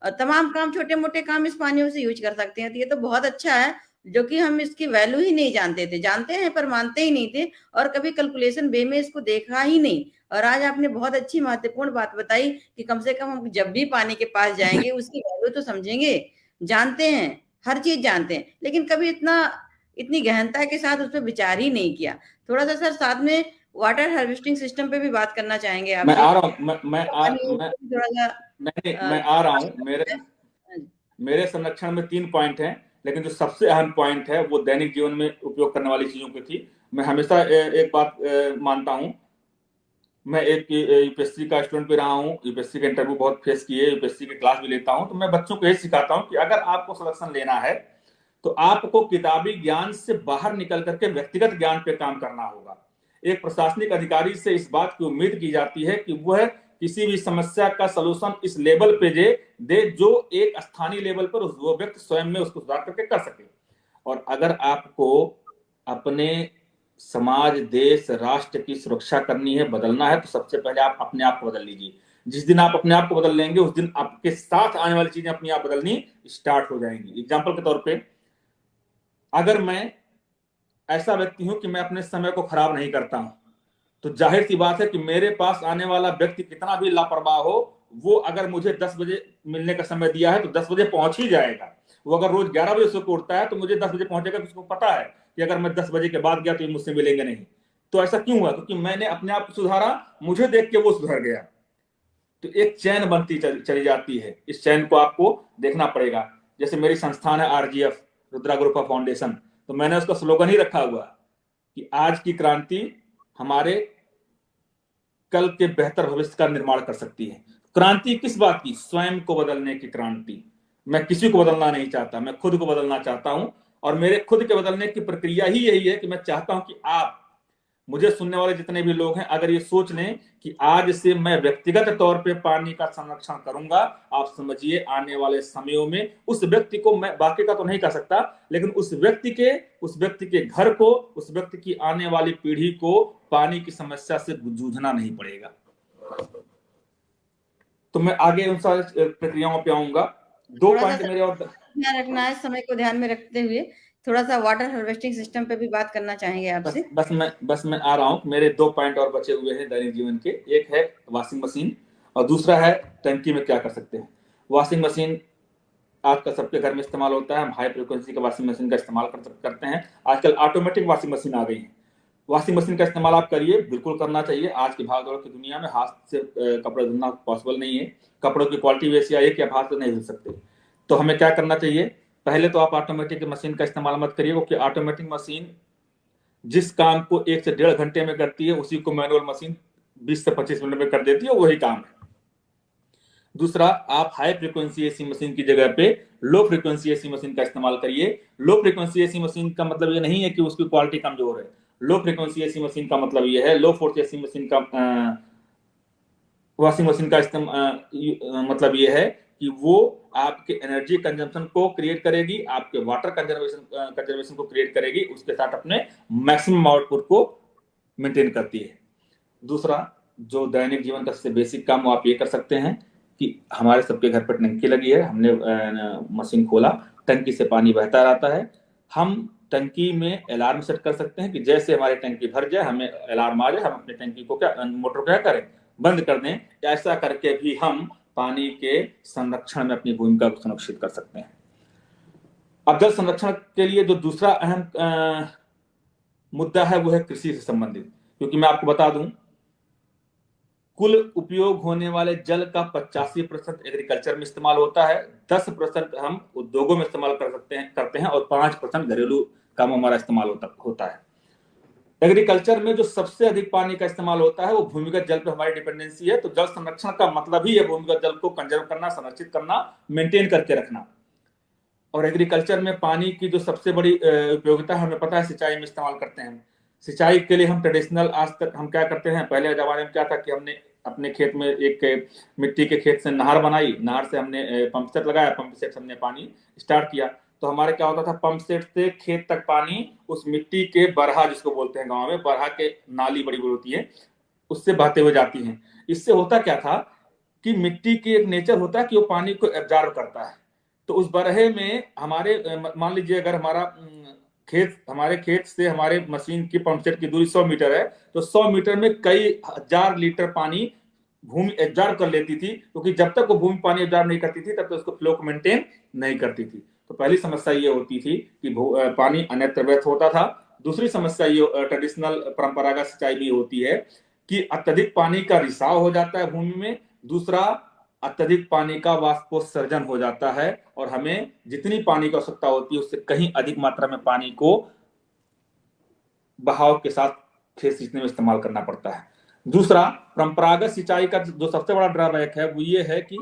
तमाम काम, छोटे मोटे काम इस पानी से यूज कर सकते हैं। तो ये तो बहुत अच्छा है, जो कि हम इसकी वैल्यू ही नहीं जानते थे, जानते हैं पर मानते ही नहीं थे, और कभी कैलकुलेशन वे में इसको देखा ही नहीं। और आज आपने बहुत अच्छी महत्वपूर्ण बात बताई कि कम से कम हम जब भी पानी के पास जाएंगे उसकी वैल्यू तो समझेंगे। जानते हैं, हर चीज जानते हैं, लेकिन कभी इतनी गहनता के साथ उस पर विचार ही नहीं किया। थोड़ा सा सर साथ में वाटर हार्वेस्टिंग सिस्टम पे भी बात करना चाहेंगे मैं आपसे। आ रहा हूँ, पानी थोड़ा सा नहीं, मैं आ रहा हूँ। है। हाँ जी। मेरे संरक्षण में 3 पॉइंट हैं, लेकिन जो सबसे अहम पॉइंट है वो दैनिक जीवन में उपयोग करने वाली चीजों की थी। मैं हमेशा एक बात मानता हूँ। मैं एक यूपीएससी का स्टूडेंट भी रहा हूँ, यूपीएससी के इंटरव्यू बहुत फेस किए, यूपीएससी की क्लास भी लेता हूँ। तो मैं बच्चों को यही सिखाता हूँ कि अगर आपको सिलेक्शन लेना है तो आपको किताबी ज्ञान से बाहर निकल करके व्यक्तिगत ज्ञान पे काम करना होगा। एक प्रशासनिक अधिकारी से इस बात की उम्मीद की जाती है कि वह किसी भी समस्या का सलूशन इस लेवल पे दे जो एक स्थानीय लेवल पर वो व्यक्ति स्वयं में उसको सुधार करके कर सके। और अगर आपको अपने समाज, देश, राष्ट्र की सुरक्षा करनी है, बदलना है, तो सबसे पहले आप अपने आप को बदल लीजिए। जिस दिन आप अपने आप को बदल लेंगे उस दिन आपके साथ आने वाली चीजें अपनी आप बदलनी स्टार्ट हो जाएंगी। एग्जाम्पल के तौर पे, अगर मैं ऐसा व्यक्ति हूं कि मैं अपने समय को खराब नहीं करता हूं, तो जाहिर सी बात है कि मेरे पास आने वाला व्यक्ति कितना भी लापरवाह हो, वो अगर मुझे 10 बजे मिलने का समय दिया है तो 10 बजे पहुंच ही जाएगा। वो अगर रोज 11 बजे से उठता है तो मुझे 10 बजे पहुंचेगा, उसको पता है कि अगर मैं 10 बजे के बाद गया तो ये मुझसे मिलेंगे नहीं। तो ऐसा क्यों हुआ? क्योंकि मैंने अपने आप को सुधारा, मुझे देख के वो सुधर गया। तो एक चैन बनती चली जाती है। इस चैन को आपको देखना पड़ेगा। जैसे मेरी संस्थान है आरजीएफ, रुद्रा ग्रुप ऑफ फाउंडेशन, तो मैंने उसका स्लोगन ही रखा हुआ कि आज की क्रांति हमारे कल के बेहतर भविष्य का निर्माण कर सकती है। क्रांति किस बात की? स्वयं को बदलने की क्रांति। मैं किसी को बदलना नहीं चाहता, मैं खुद को बदलना चाहता हूं। और मेरे खुद के बदलने की प्रक्रिया ही यही है कि मैं चाहता हूं कि आप, मुझे सुनने वाले जितने भी लोग हैं, अगर ये सोच लें कि आज से मैं व्यक्तिगत तौर पे पानी का संरक्षण करूंगा, आप समझिए आने वाले समयों में उस व्यक्ति को, मैं बाकी का तो नहीं कर सकता, लेकिन उस व्यक्ति के घर को, उस व्यक्ति की आने वाली पीढ़ी को पानी की समस्या से जूझना नहीं पड़ेगा। तो मैं आगे उन सारी प्रक्रियाओं पे आऊंगा। 2 पॉइंट मेरे और ध्यान रखना है, समय को ध्यान में रखते हुए थोड़ा सा वाटर हार्वेस्टिंग सिस्टम पे भी बात करना चाहेंगे आपसे। बस मैं आ रहा हूँ। मेरे 2 पॉइंट और बचे हुए हैं दैनिक जीवन के। एक है वॉशिंग मशीन और दूसरा है टंकी में क्या कर सकते हैं। वॉशिंग मशीन आजकल सबके घर में इस्तेमाल होता है। हम हाई फ्रिक्वेंसी का वॉशिंग मशीन का इस्तेमाल करते हैं। आजकल ऑटोमेटिक वॉशिंग मशीन आ गई है। वॉशिंग मशीन का इस्तेमाल आप करिए, बिल्कुल करना चाहिए। आज की भाग दौड़ की दुनिया में हाथ से कपड़े धुलना पॉसिबल नहीं है। कपड़ों की क्वालिटी वैसी आई है कि आप हाथ से नहीं धुल सकते। तो हमें क्या करना चाहिए? पहले तो आप ऑटोमेटिक मशीन का इस्तेमाल मत करिए, क्योंकि ऑटोमेटिक मशीन जिस काम को 1 से 1.5 घंटे में करती है, उसी को मैनुअल मशीन 20 से 25 मिनट में कर देती है, वही काम है। दूसरा, आप हाई फ्रीक्वेंसी एसी मशीन की जगह पे लो फ्रीक्वेंसी एसी मशीन का इस्तेमाल करिए। लो फ्रीक्वेंसी एसी मशीन का मतलब ये नहीं है कि उसकी क्वालिटी कमजोर है। लो फ्रीक्वेंसी एसी मशीन का मतलब ये है, लो फोर्स एसी मशीन का वॉशिंग मशीन का मतलब ये है कि वो आपके एनर्जी कंजम्पशन को क्रिएट करेगी, आपके वाटर कंजर्वेशन को क्रिएट करेगी, उसके साथ अपने मैक्सिमम आउटपुट को मेंटेन करती है। दूसरा, जो दैनिक जीवन का सबसे बेसिक काम वो आप ये कर सकते हैं कि हमारे सबके घर पर टंकी लगी है, हमने मशीन खोला, टंकी से पानी बहता रहता है। हम टंकी में अलार्म सेट कर सकते हैं कि जैसे हमारी टंकी भर जाए, हमें अलार्म आ जाए, हम अपनी टंकी को मोटर को क्या करें, बंद कर दें। ऐसा करके भी हम पानी के संरक्षण में अपनी भूमिका को सुनिश्चित कर सकते हैं। अब जल संरक्षण के लिए जो दूसरा अहम मुद्दा है वो है कृषि से संबंधित। क्योंकि मैं आपको बता दूं, कुल उपयोग होने वाले जल का 85% एग्रीकल्चर में इस्तेमाल होता है, 10% हम उद्योगों में इस्तेमाल करते हैं और 5% घरेलू कामों में हमारा इस्तेमाल होता है। एग्रीकल्चर में जो सबसे अधिक पानी का इस्तेमाल होता है वो भूमिगत जल पर हमारी डिपेंडेंसी है। तो जल संरक्षण का मतलब ही है भूमिगत जल को कंजर्व करना, संरक्षित करना, मेंटेन करके रखना। और एग्रीकल्चर में पानी की जो सबसे बड़ी उपयोगिता हमें पता है, सिंचाई में इस्तेमाल करते हैं। सिंचाई के लिए हम ट्रेडिशनल, आज तक हम क्या करते हैं, पहले जमाने में क्या था कि हमने अपने खेत में एक मिट्टी के खेत से नहर बनाई, नहर से हमने पंप सेट लगाया, पंप सेट से हमने पानी स्टार्ट किया। तो हमारे क्या होता था, पंप सेट से खेत तक पानी उस मिट्टी के बरहा, जिसको बोलते हैं गाँव में, बरहा के नाली बड़ी बड़ी होती है, उससे बहते हुए जाती हैं। इससे होता क्या था कि मिट्टी की एक नेचर होता है कि वो पानी को एब्जॉर्ब करता है। तो उस बरहे में हमारे, मान लीजिए अगर हमारे खेत से हमारे मशीन की पंप सेट की दूरी 100 मीटर है, तो 100 मीटर में कई हजार लीटर पानी भूमि एब्जॉर्ब कर लेती थी, क्योंकि जब तक वो भूमि पानी एब्जॉर्ब नहीं करती थी तब तक उसको फ्लो को मेंटेन नहीं करती थी। तो पहली समस्या ये होती थी कि पानी अन्यत्र व्यर्थ होता था, दूसरी समस्या ये ट्रेडिशनल परंपरागत सिंचाई भी होती है कि अत्यधिक पानी का रिसाव हो जाता है भूमि में। दूसरा, अत्यधिक पानी का वाष्पोत्सर्जन हो जाता है और हमें जितनी पानी की आवश्यकता होती है उससे कहीं अधिक मात्रा में पानी को बहाव के साथ खेत सींचने में इस्तेमाल करना पड़ता है। दूसरा, परंपरागत सिंचाई का जो सबसे बड़ा ड्रॉबैक है वो ये है कि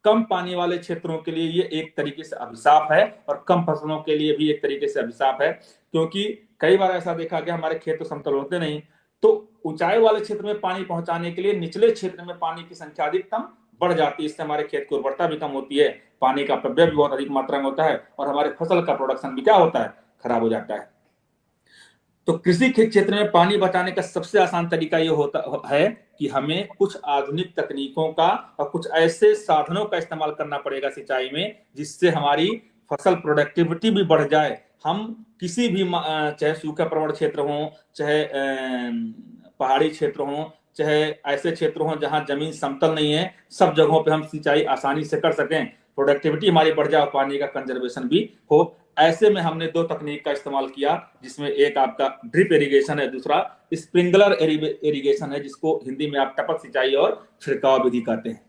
कम पानी वाले क्षेत्रों के लिए ये एक तरीके से अभिशाप है और कम फसलों के लिए भी एक तरीके से अभिशाप है, क्योंकि कई बार ऐसा देखा गया हमारे खेत तो समतल होते नहीं, तो ऊंचाई वाले क्षेत्र में पानी पहुंचाने के लिए निचले क्षेत्र में पानी की संख्या अधिकतम बढ़ जाती है। इससे हमारे खेत की उर्वरता भी कम होती है, पानी का अपव्यय भी बहुत अधिक मात्रा में होता है और हमारे फसल का प्रोडक्शन भी क्या होता है, खराब हो जाता है। तो कृषि के क्षेत्र में पानी बचाने का सबसे आसान तरीका ये होता है कि हमें कुछ आधुनिक तकनीकों का और कुछ ऐसे साधनों का इस्तेमाल करना पड़ेगा सिंचाई में जिससे हमारी फसल प्रोडक्टिविटी भी बढ़ जाए। हम किसी भी चाहे सूखा प्रवण क्षेत्र हो, चाहे पहाड़ी क्षेत्र हो, चाहे ऐसे क्षेत्र हो जहां जमीन समतल नहीं है, सब जगहों पे हम सिंचाई आसानी से कर सकें, प्रोडक्टिविटी हमारी बढ़ जाए, पानी का कंजर्वेशन भी हो। ऐसे में हमने दो तकनीक का इस्तेमाल किया, जिसमें एक आपका ड्रिप इरिगेशन है, दूसरा स्प्रिंकलर इरिगेशन है, जिसको हिंदी में आप टपक सिंचाई और छिड़काव विधि कहते हैं।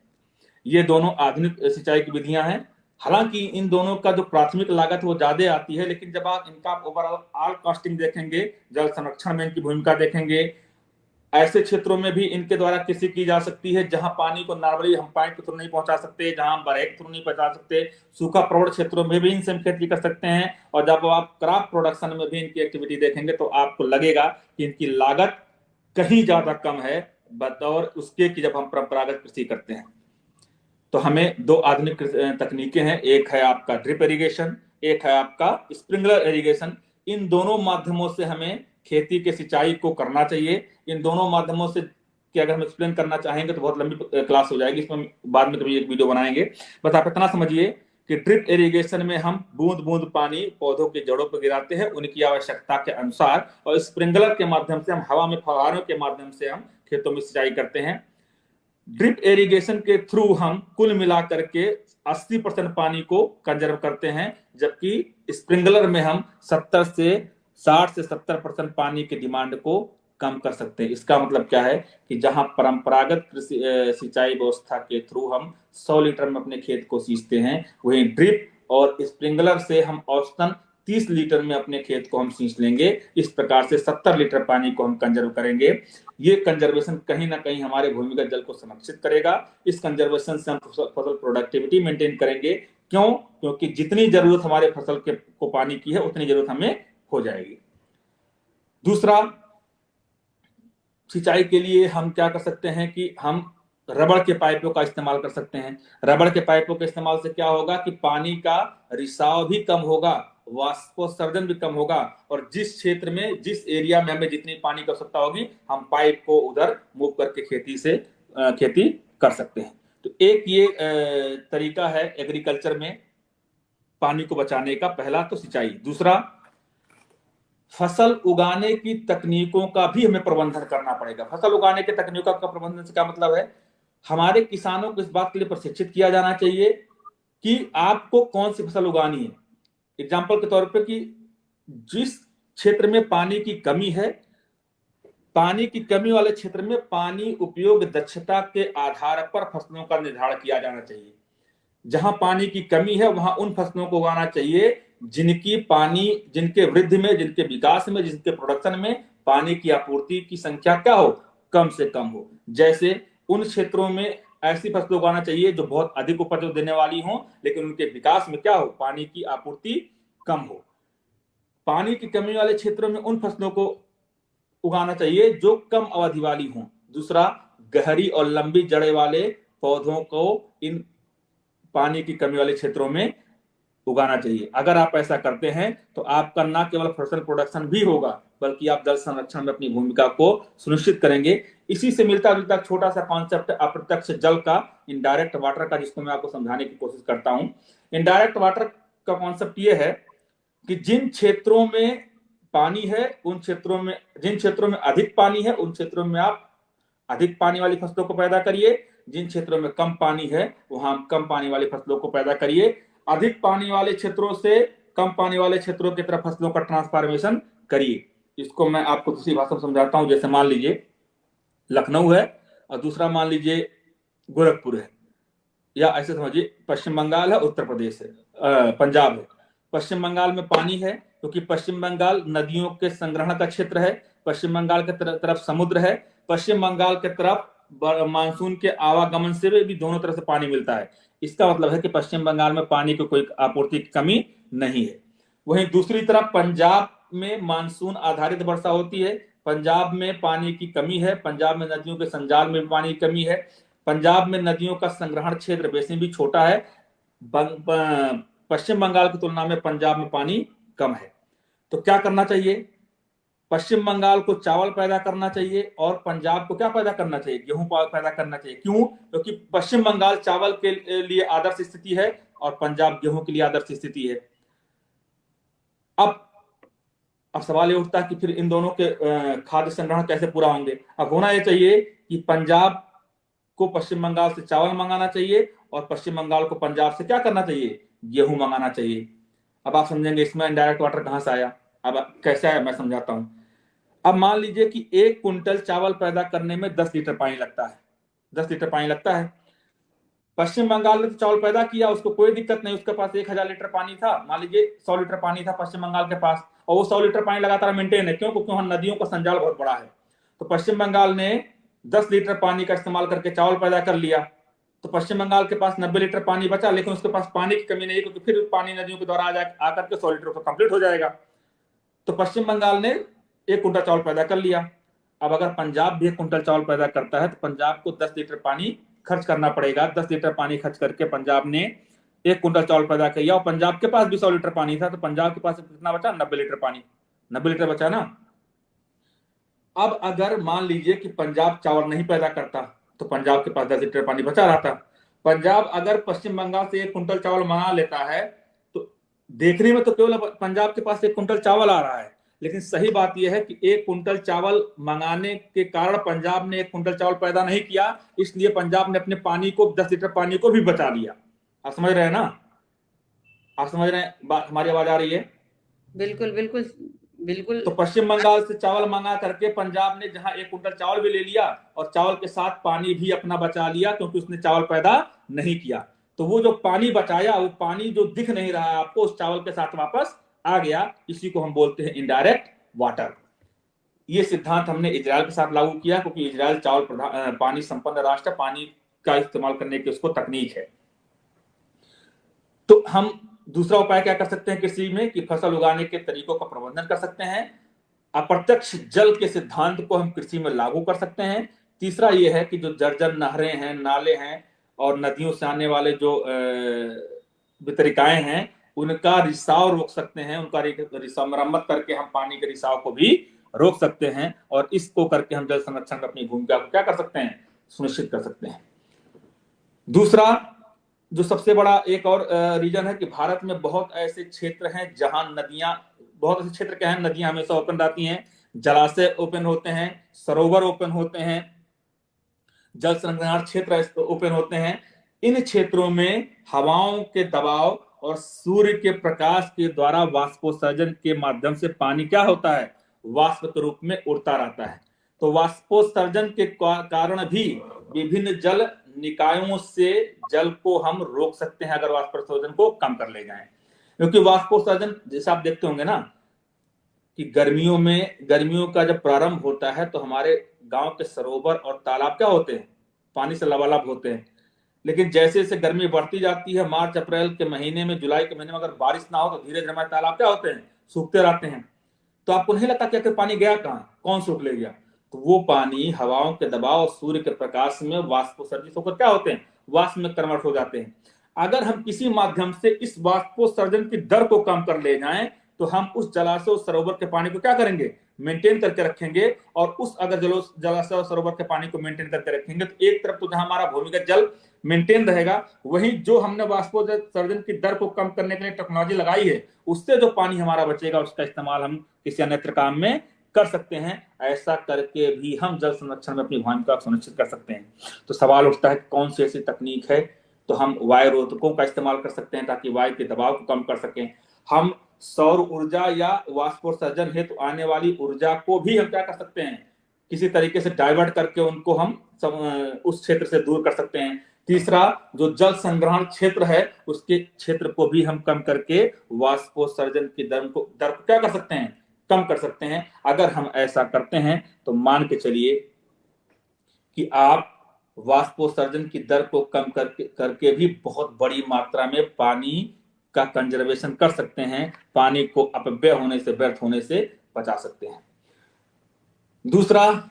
ये दोनों आधुनिक सिंचाई की विधियां हैं। हालांकि इन दोनों का जो प्राथमिक लागत वो ज्यादा आती है, लेकिन जब आप इनका ओवरऑल कॉस्टिंग देखेंगे, जल संरक्षण में इनकी भूमिका देखेंगे, ऐसे क्षेत्रों में भी इनके द्वारा कृषि की जा सकती है जहां पानी को नॉर्मली हम पाइप के थ्रू नहीं पहुंचा सकते, जहां हम बरहे के थ्रू नहीं पहुंचा सकते। सूखा प्रवण क्षेत्रों में भी इनसे हम खेती कर सकते हैं। और जब आप क्रॉप प्रोडक्शन में भी इनकी एक्टिविटी देखेंगे तो आपको लगेगा कि इनकी लागत कहीं ज्यादा कम है बतौर उसके कि जब हम परंपरागत कृषि करते हैं। तो हमें दो आधुनिक तकनीकें हैं, एक है आपका ड्रिप इरिगेशन, एक है आपका स्प्रिंकलर इरिगेशन। इन दोनों माध्यमों से हमें खेती के सिंचाई को करना चाहिए। इन दोनों माध्यमों से कि अगर हम एक्सप्लेन करना चाहेंगे तो बहुत लंबी क्लास हो जाएगी, इसमें बाद में कभी एक वीडियो बनाएंगे। बस आप इतना समझिए कि ड्रिप इरिगेशन में हम बूंद बूंद पानी पौधों के जड़ों पर गिराते हैं उनकी आवश्यकता के अनुसार, और स्प्रिंकलर के माध्यम से हम हवा में फव्वारों के माध्यम से हम खेतों में सिंचाई करते हैं। ड्रिप इरिगेशन के थ्रू हम कुल मिलाकर के 80% पानी को कंजर्व करते हैं, जबकि स्प्रिंकलर में हम 60 से 70% पानी की डिमांड को कम कर सकते हैं। इसका मतलब क्या है कि जहां परंपरागत कृषि सिंचाई व्यवस्था के थ्रू हम 100 लीटर में अपने खेत को सींचते हैं, वहीं ड्रिप और स्प्रिंकलर से हम औसतन 30 लीटर में अपने खेत को हम सींच लेंगे। इस प्रकार से 70 लीटर पानी को हम कंजर्व करेंगे। ये कंजर्वेशन कहीं ना कहीं हमारे भूमिगत जल को संरक्षित करेगा। इस कंजर्वेशन से हम फसल प्रोडक्टिविटी मेंटेन करेंगे। क्यों? क्योंकि जितनी जरूरत हमारे फसल के को पानी की है उतनी जरूरत हमें हो जाएगी। दूसरा, सिंचाई के लिए हम क्या कर सकते हैं कि हम रबड़ के पाइपों का इस्तेमाल कर सकते हैं। रबड़ के पाइपों के इस्तेमाल से क्या होगा कि पानी का रिसाव भी कम होगा, वाष्पोत्सर्जन भी कम होगा, और जिस क्षेत्र में जिस एरिया में हमें जितनी पानी की आवश्यकता होगी हम पाइप को उधर मूव करके खेती कर सकते हैं। तो एक ये तरीका है एग्रीकल्चर में पानी को बचाने का, पहला तो सिंचाई। दूसरा, फसल उगाने की तकनीकों का भी हमें प्रबंधन करना पड़ेगा। फसल उगाने के तकनीकों का प्रबंधन से क्या मतलब है, हमारे किसानों को इस बात के लिए प्रशिक्षित किया जाना चाहिए कि आपको कौन सी फसल उगानी है। एग्जाम्पल के तौर पे कि जिस क्षेत्र में पानी की कमी है, पानी की कमी वाले क्षेत्र में पानी उपयोग दक्षता के आधार पर फसलों का निर्धारण किया जाना चाहिए। जहां पानी की कमी है वहां उन फसलों को उगाना चाहिए जिनके वृद्धि में, जिनके विकास में, जिनके प्रोडक्शन में पानी की आपूर्ति की संख्या क्या हो, कम से कम हो। जैसे उन क्षेत्रों में ऐसी फसलें उगाना चाहिए जो बहुत अधिक उपज देने वाली हो, लेकिन उनके विकास में क्या हो, पानी की आपूर्ति कम हो। पानी की कमी वाले क्षेत्रों में उन फसलों को उगाना चाहिए जो कम अवधि वाली हों। दूसरा, गहरी और लंबी जड़ें वाले पौधों को इन पानी की कमी वाले क्षेत्रों में उगाना चाहिए। अगर आप ऐसा करते हैं तो आपका न केवल फसल प्रोडक्शन भी होगा बल्कि आप जल संरक्षण में अपनी भूमिका को सुनिश्चित करेंगे। इसी से मिलता जुलता छोटा सा कॉन्सेप्ट अप्रत्यक्ष जल का, इनडायरेक्ट वाटर का, जिसको मैं आपको समझाने की कोशिश करता हूं। इनडायरेक्ट वाटर का कॉन्सेप्ट यह है कि जिन क्षेत्रों में पानी है उन क्षेत्रों में, जिन क्षेत्रों में अधिक पानी है उन क्षेत्रों में आप अधिक पानी वाली फसलों को पैदा करिए, जिन क्षेत्रों में कम पानी है वहां कम पानी वाली फसलों को पैदा करिए। अधिक पानी वाले क्षेत्रों से कम पानी वाले क्षेत्रों की तरफ फसलों का ट्रांसफॉर्मेशन करिए। इसको मैं आपको दूसरी भाषा में समझाता हूं। जैसे मान लीजिए लखनऊ है और दूसरा मान लीजिए गोरखपुर है, या ऐसे समझिए पश्चिम बंगाल है, उत्तर प्रदेश है, पंजाब है। पश्चिम बंगाल में पानी है क्योंकि पश्चिम बंगाल नदियों के संग्रहण का क्षेत्र है। पश्चिम बंगाल के तरफ समुद्र है। पश्चिम बंगाल के तरफ मानसून के आवागमन से भी दोनों तरफ से पानी मिलता है। इसका मतलब है कि पश्चिम बंगाल में पानी की कोई आपूर्ति की कमी नहीं है। वहीं दूसरी तरफ पंजाब में मानसून आधारित वर्षा होती है। पंजाब में पानी की कमी है। पंजाब में नदियों के संजाल में पानी की कमी है। पंजाब में नदियों का संग्रहण क्षेत्र वैसे भी छोटा है। पश्चिम बंगाल की तुलना में पंजाब में पानी कम है। तो क्या करना चाहिए? पश्चिम बंगाल को चावल पैदा करना चाहिए और पंजाब को क्या पैदा करना चाहिए? गेहूं पैदा करना चाहिए। क्यों? क्योंकि पश्चिम बंगाल चावल के लिए आदर्श स्थिति है और पंजाब गेहूं के लिए आदर्श स्थिति है। अब सवाल ये उठता है कि फिर इन दोनों के खाद्य संग्रहण कैसे पूरा होंगे? अब होना यह चाहिए कि पंजाब को पश्चिम बंगाल से चावल मंगाना चाहिए और पश्चिम बंगाल को पंजाब से क्या करना चाहिए? गेहूं मंगाना चाहिए। अब आप समझेंगे इसमें इनडायरेक्ट वाटर कहां से आया। अब कैसे आया मैं समझाता हूं। अब मान लीजिए कि 1 कुंटल चावल पैदा करने में 10 लीटर पानी लगता है। 10 लीटर पानी लगता है। पश्चिम बंगाल ने तो चावल पैदा किया, उसको कोई दिक्कत नहीं, उसके पास 1000 लीटर पानी था। मान लीजिए 100 लीटर पानी था पश्चिम बंगाल के पास, और वो 100 लीटर पानी लगातार मेंटेन है। क्यों? क्योंकि वहां नदियों का संजाल बहुत बड़ा है। तो पश्चिम बंगाल ने 10 लीटर पानी का इस्तेमाल करके चावल पैदा कर लिया। तो पश्चिम बंगाल के पास 90 लीटर पानी बचा, लेकिन उसके पास पानी की कमी नहीं, क्योंकि फिर पानी नदियों के द्वारा आकर के 100 लीटर कंप्लीट हो जाएगा। तो पश्चिम बंगाल ने 1 कुंटल चावल पैदा कर लिया। अब अगर पंजाब भी 1 कुंटल चावल पैदा करता है तो पंजाब को 10 लीटर पानी खर्च करना पड़ेगा। 10 लीटर पानी खर्च करके पंजाब ने 1 कुंटल चावल पैदा किया, और पंजाब के पास भी 100 लीटर पानी था। तो पंजाब के पास कितना बचा? 90 लीटर पानी। 90 लीटर बचा ना। अब अगर मान लीजिए कि पंजाब चावल नहीं पैदा करता तो पंजाब के पास 10 लीटर पानी बचा रहता। पंजाब अगर पश्चिम बंगाल से 1 कुंटल चावल मंगा लेता है तो देखने में तो केवल पंजाब के पास 1 कुंटल चावल आ रहा है, लेकिन सही बात यह है कि 1 कुंटल चावल मंगाने के कारण पंजाब ने 1 कुंटल चावल पैदा नहीं किया, इसलिए पंजाब ने अपने पानी को 10 लीटर पानी को भी बचा लिया। आप समझ रहे हैं ना? आप समझ रहे हैं? हमारी आवाज आ रही है? बिल्कुल बिल्कुल बिल्कुल। तो पश्चिम बंगाल से चावल मंगा करके पंजाब ने जहां 1 कुंटल चावल भी ले लिया और चावल के साथ पानी भी अपना बचा लिया, क्योंकि उसने चावल पैदा नहीं किया। तो वो जो पानी बचाया, वो पानी जो दिख नहीं रहा है आपको, उस चावल के साथ वापस आ गया। इसी को हम बोलते हैं इनडायरेक्ट वाटर। ये सिद्धांत हमने इजराइल के साथ लागू किया, क्योंकि इजराइल चावल पानी संपन्न राष्ट्र, पानी का इस्तेमाल करने की उसको तकनीक है। तो हम दूसरा उपाय क्या कर सकते हैं कृषि में, कि फसल उगाने के तरीकों का प्रबंधन कर सकते हैं। अप्रत्यक्ष जल के सिद्धांत को हम कृषि में लागू कर सकते हैं। तीसरा यह है कि जो जर्जर नहरें हैं, नाले हैं और नदियों से आने वाले जो वितरिकाएं हैं, उनका रिसाव रोक सकते हैं। उनका रिसाव मरम्मत करके हम पानी के रिसाव को भी रोक सकते हैं, और इसको करके हम जल संरक्षण में अपनी भूमिका को क्या कर सकते हैं? सुनिश्चित कर सकते हैं। दूसरा जो सबसे बड़ा एक और रीजन है कि भारत में बहुत ऐसे क्षेत्र हैं जहां नदियां, बहुत ऐसे क्षेत्र क्या है, नदियां हमेशा ओपन रहती हैं, जलाशय ओपन होते हैं, सरोवर ओपन होते हैं, जल संग्रहण क्षेत्र ओपन होते हैं। इन क्षेत्रों में हवाओं के दबाव और सूर्य के प्रकाश के द्वारा वाष्पोत्सर्जन के माध्यम से पानी क्या होता है? वाष्प के रूप में उड़ता रहता है। तो वाष्पोत्सर्जन के कारण भी विभिन्न जल निकायों से जल को हम रोक सकते हैं, अगर वाष्पोत्सर्जन को कम कर ले जाएं। क्योंकि वाष्पोत्सर्जन जैसे आप देखते होंगे ना कि गर्मियों का जब प्रारंभ होता है तो हमारे गांव के सरोवर और तालाब क्या होते हैं? पानी से लबालब होते हैं। लेकिन जैसे जैसे गर्मी बढ़ती जाती है, मार्च अप्रैल के महीने में, जुलाई के महीने में अगर बारिश ना हो तो धीरे धीरे हमारे तालाब क्या होते हैं? सूखते रहते हैं। तो आपको नहीं लगता कि पानी गया कहाँ? कौन सूख ले गया? तो वो पानी हवाओं के दबाव और सूर्य के प्रकाश में वाष्पोत्सर्जित होकर क्या होते हैं? वाष्प में कन्वर्ट हो जाते हैं। अगर हम किसी माध्यम से इस वाष्पोत्सर्जन की दर को कम कर ले जाएं तो हम उस जलाशय और सरोवर के पानी को क्या करेंगे? मेंटेन करके रखेंगे। और उस अगर जलाशय और सरोवर के पानी को मेंटेन करके रखेंगे तो एक तरफ तो जहां हमारा भूमिगत जल मेंटेन रहेगा, वहीं जो हमने वाष्पोत्सर्जन की दर को कम करने के लिए टेक्नोलॉजी लगाई है, उससे जो पानी हमारा बचेगा उसका इस्तेमाल हम किसी अन्य काम में कर सकते हैं। ऐसा करके भी हम जल संरक्षण में अपनी भूमिका सुनिश्चित कर सकते हैं। तो सवाल उठता है कौन सी ऐसी तकनीक है? तो हम वायु रोधकों का इस्तेमाल कर सकते हैं ताकि वायु के दबाव को कम कर सकें। हम सौर ऊर्जा या वाष्पोत्सर्जन हेतु आने वाली ऊर्जा को भी हम क्या कर सकते हैं, किसी तरीके से डाइवर्ट करके उनको हम उस क्षेत्र से दूर कर सकते हैं। तीसरा, जो जल संग्रहण क्षेत्र है उसके क्षेत्र को भी हम कम करके वाष्पोत्सर्जन की दर को क्या कर सकते हैं, कम कर सकते हैं। अगर हम ऐसा करते हैं तो मान के चलिए कि आप वाष्पोत्सर्जन की दर को कम करके भी बहुत बड़ी मात्रा में पानी का कंजर्वेशन कर सकते हैं, पानी को अपव्यय होने से, व्यर्थ होने से बचा सकते हैं। दूसरा,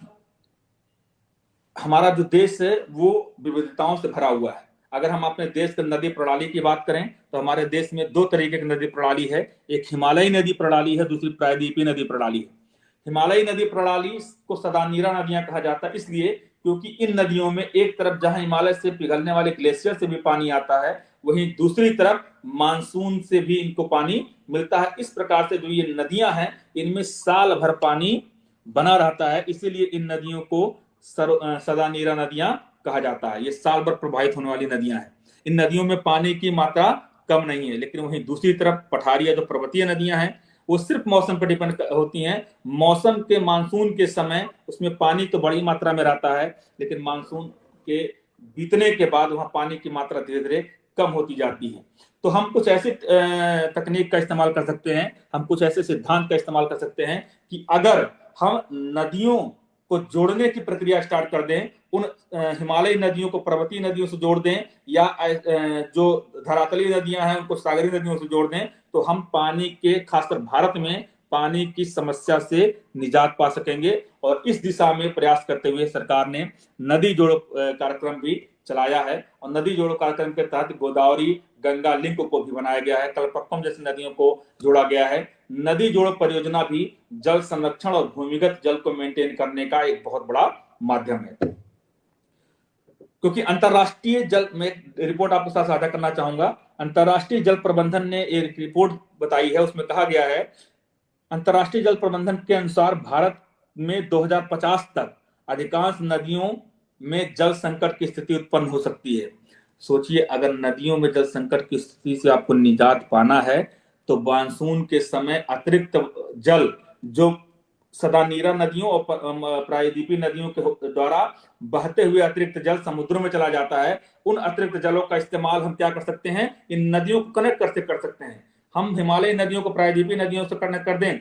हमारा जो देश है वो विविधताओं से भरा हुआ है। अगर हम अपने देश की नदी प्रणाली की बात करें तो हमारे देश में दो तरीके की नदी प्रणाली है, एक हिमालयी नदी प्रणाली है, दूसरी प्रायद्वीपीय नदी प्रणाली है। हिमालयी नदी प्रणाली को सदानीरा नदियां कहा जाता है, इसलिए क्योंकि इन नदियों में एक तरफ जहां हिमालय से पिघलने वाले ग्लेशियर से भी पानी आता है, वहीं दूसरी तरफ मानसून से भी इनको पानी मिलता है। इस प्रकार से जो ये नदियां हैं इनमें साल भर पानी बना रहता है, इसीलिए इन नदियों को सदानीरा नदियां कहा जाता है। ये साल भर प्रभावित होने वाली नदियां हैं। इन नदियों में पानी की मात्रा कम नहीं है, लेकिन वहीं दूसरी तरफ पठारी जो पर्वतीय नदियां हैं वो सिर्फ मौसम पर डिपेंड होती हैं। मौसम के मानसून के समय उसमें पानी तो बड़ी मात्रा में रहता है, लेकिन मानसून के बीतने के बाद वहां पानी की मात्रा धीरे धीरे कम होती जाती है। तो हम कुछ ऐसी तकनीक का इस्तेमाल कर सकते हैं, हम कुछ ऐसे सिद्धांत का इस्तेमाल कर सकते हैं कि अगर हम नदियों को जोड़ने की प्रक्रिया स्टार्ट कर दें, उन हिमालयी नदियों को पर्वतीय नदियों से जोड़ दें या जो धरातलीय नदियां हैं उनको सागरीय नदियों से जोड़ दें, तो हम पानी के, खासकर भारत में पानी की समस्या से निजात पा सकेंगे। और इस दिशा में प्रयास करते हुए सरकार ने नदी जोड़ो कार्यक्रम भी चलाया है, और नदी जोड़ो कार्यक्रम के तहत गोदावरी गंगा लिंक को भी बनाया गया है, कल्पक्कम जैसी नदियों को जोड़ा गया है। नदी जोड़ो परियोजना भी जल संरक्षण और भूमिगत जल को मेंटेन करने का एक बहुत बड़ा माध्यम है। क्योंकि अंतरराष्ट्रीय जल, में रिपोर्ट आपके साथ साझा करना चाहूंगा, अंतरराष्ट्रीय जल प्रबंधन ने एक रिपोर्ट बताई है, उसमें कहा गया है अंतरराष्ट्रीय जल प्रबंधन के अनुसार भारत में 2050 तक अधिकांश नदियों में जल संकट की स्थिति उत्पन्न हो सकती है। सोचिए, अगर नदियों में जल संकट की स्थिति से आपको निजात पाना है तो मानसून के समय अतिरिक्त जल जो सदानीरा नदियों और प्रायद्वीपीय नदियों के द्वारा बहते हुए अतिरिक्त जल समुद्रों में चला जाता है, उन अतिरिक्त जलों का इस्तेमाल हम क्या कर सकते हैं, इन नदियों को कनेक्ट कर सकते हैं। हम हिमालयी नदियों को प्रायद्वीपीय नदियों से कनेक्ट कर दें,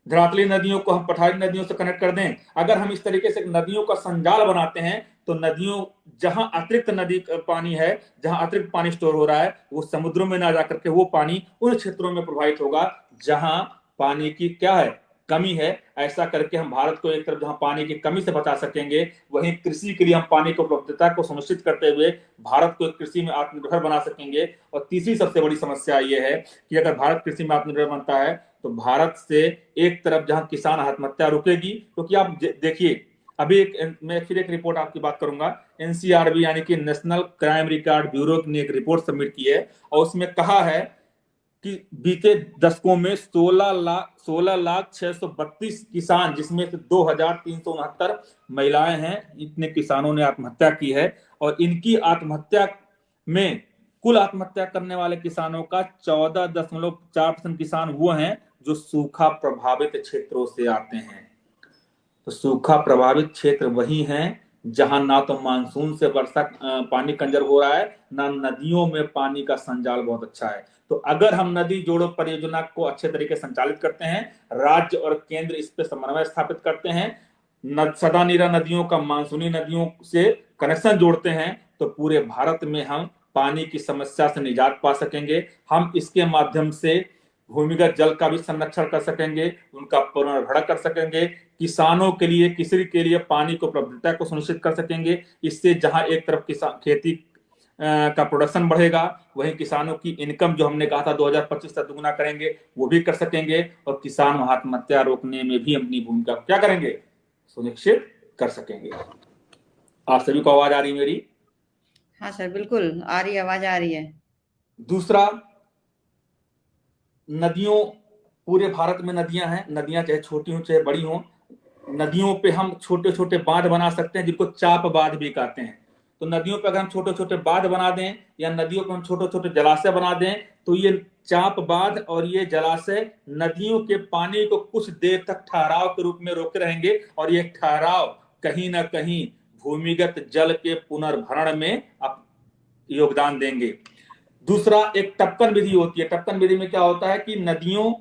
धरातलीय नदियों को हम पठारी नदियों से कनेक्ट कर दें। अगर हम इस तरीके से नदियों का संजाल बनाते हैं तो नदियों, जहां अतिरिक्त नदी पानी है, जहां अतिरिक्त पानी स्टोर हो रहा है, वो समुद्रों में ना जाकर के वो पानी उन क्षेत्रों में प्रभावित होगा जहां पानी की क्या है, कमी है। ऐसा करके हम भारत को एक तरफ जहां पानी की कमी से बचा सकेंगे, वहीं कृषि के लिए हम पानी की उपलब्धता को सुनिश्चित करते हुए भारत को कृषि में आत्मनिर्भर बना सकेंगे। और तीसरी सबसे बड़ी समस्या यह है कि अगर भारत कृषि में आत्मनिर्भर बनता है तो भारत से एक तरफ जहां किसान आत्महत्या रुकेगी, क्योंकि आप देखिए, अभी मैं फिर एक रिपोर्ट आपकी बात करूंगा, एनसीआरबी यानी कि नेशनल क्राइम रिकॉर्ड ब्यूरो ने एक रिपोर्ट सबमिट की है, और उसमें कहा है कि बीते दशकों में 16,632 किसान, जिसमें से 2,369 महिलाएं हैं, इतने किसानों ने आत्महत्या की है। और इनकी आत्महत्या में कुल आत्महत्या करने वाले किसानों का 14.4% किसान वो हैं जो सूखा प्रभावित क्षेत्रों से आते हैं। तो सूखा प्रभावित क्षेत्र वही हैं जहां ना तो मानसून से वर्षा पानी कंजर्व हो रहा है, ना नदियों में पानी का संजाल बहुत अच्छा है। तो अगर हम नदी जोड़ो परियोजना को अच्छे तरीके से संचालित करते हैं, राज्य और केंद्र इस पे समन्वय स्थापित करते हैं, सदानीरा नदियों का मानसूनी नदियों से कनेक्शन जोड़ते हैं, तो पूरे भारत में हम पानी की समस्या से निजात पा सकेंगे। हम इसके माध्यम से भूमिगत जल का भी संरक्षण कर सकेंगे, उनका पुनर्भरण कर सकेंगे, किसानों के लिए, कृषि के लिए पानी को उपलब्धता को सुनिश्चित कर सकेंगे। इससे जहां एक तरफ किसान खेती का प्रोडक्शन बढ़ेगा, वहीं किसानों की इनकम जो हमने कहा था 2025 तक दुगुना करेंगे, वो भी कर सकेंगे, और किसान आत्महत्या रोकने में भी अपनी भूमिका क्या करेंगे, सुनिश्चित कर सकेंगे। आप सभी को आवाज आ रही मेरी? हाँ सर, बिल्कुल आ रही, आवाज आ रही है। दूसरा, नदियों, पूरे भारत में नदियां हैं, नदियां चाहे छोटी हो चाहे बड़ी हो, नदियों पे हम छोटे छोटे बांध बना सकते हैं जिनको चाप बांध भी कहते हैं। तो नदियों पर अगर हम छोटे छोटे बांध बना दें या नदियों पर हम छोटे छोटे जलाशय बना दें तो ये चाप बांध और ये जलाशय नदियों के पानी को कुछ देर तक ठहराव के रूप में रोके रहेंगे और ये ठहराव कहीं ना कहीं भूमिगत जल के पुनर्भरण में योगदान देंगे। दूसरा एक टपकन विधि होती है। टपकन विधि में क्या होता है कि नदियों,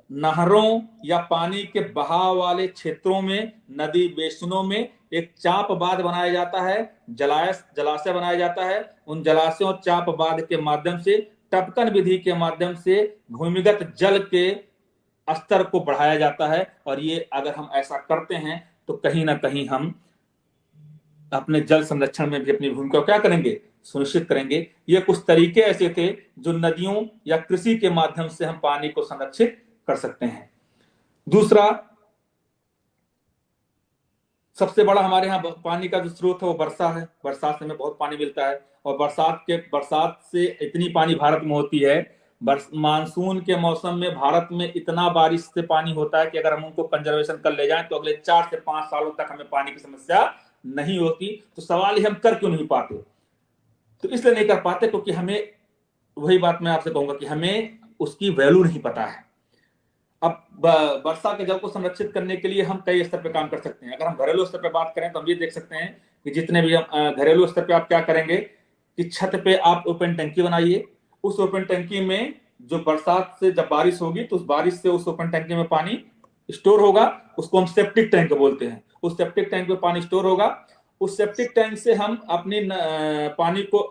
नहरों या पानी के बहाव वाले क्षेत्रों में, नदी बेसिनों में एक चाप बांध बनाया जाता है, जलाशय बनाया जाता है। उन जलाशयों और चाप बांध के माध्यम से, टपकन विधि के माध्यम से भूमिगत जल के स्तर को बढ़ाया जाता है। और ये अगर हम ऐसा करते हैं तो कहीं ना कहीं हम अपने जल संरक्षण में भी अपनी भूमिका क्या करेंगे, सुनिश्चित करेंगे। ये कुछ तरीके ऐसे थे जो नदियों या कृषि के माध्यम से हम पानी को संरक्षित कर सकते हैं। दूसरा, सबसे बड़ा हमारे यहाँ पानी का जो स्रोत है वो वर्षा है। बरसात से हमें बहुत पानी मिलता है और बरसात से इतनी पानी भारत में होती है। मानसून के मौसम में भारत में इतना बारिश से पानी होता है कि अगर हम उनको कंजर्वेशन कर ले जाएं तो अगले 4 से 5 सालों तक हमें पानी की समस्या नहीं होती। तो सवाल ही हम कर क्यों नहीं पाते? तो इसलिए नहीं कर पाते क्योंकि हमें, वही बात मैं आपसे कहूंगा कि हमें उसकी वैल्यू नहीं पता है। अब वर्षा के जल को संरक्षित करने के लिए हम कई स्तर पर काम कर सकते हैं। अगर हम घरेलू स्तर पर बात करें तो हम ये देख सकते हैं कि जितने भी घरेलू स्तर पर आप क्या करेंगे कि छत पे आप ओपन टंकी बनाइए। उस ओपन टंकी में जो बरसात से जब बारिश होगी तो उस बारिश से उस ओपन टंकी में पानी स्टोर होगा, उसको हम सेप्टिक टैंक बोलते हैं। उस सेप्टिक टैंक में पानी स्टोर होगा। उस सेप्टिक टैंक से हम अपनी पानी को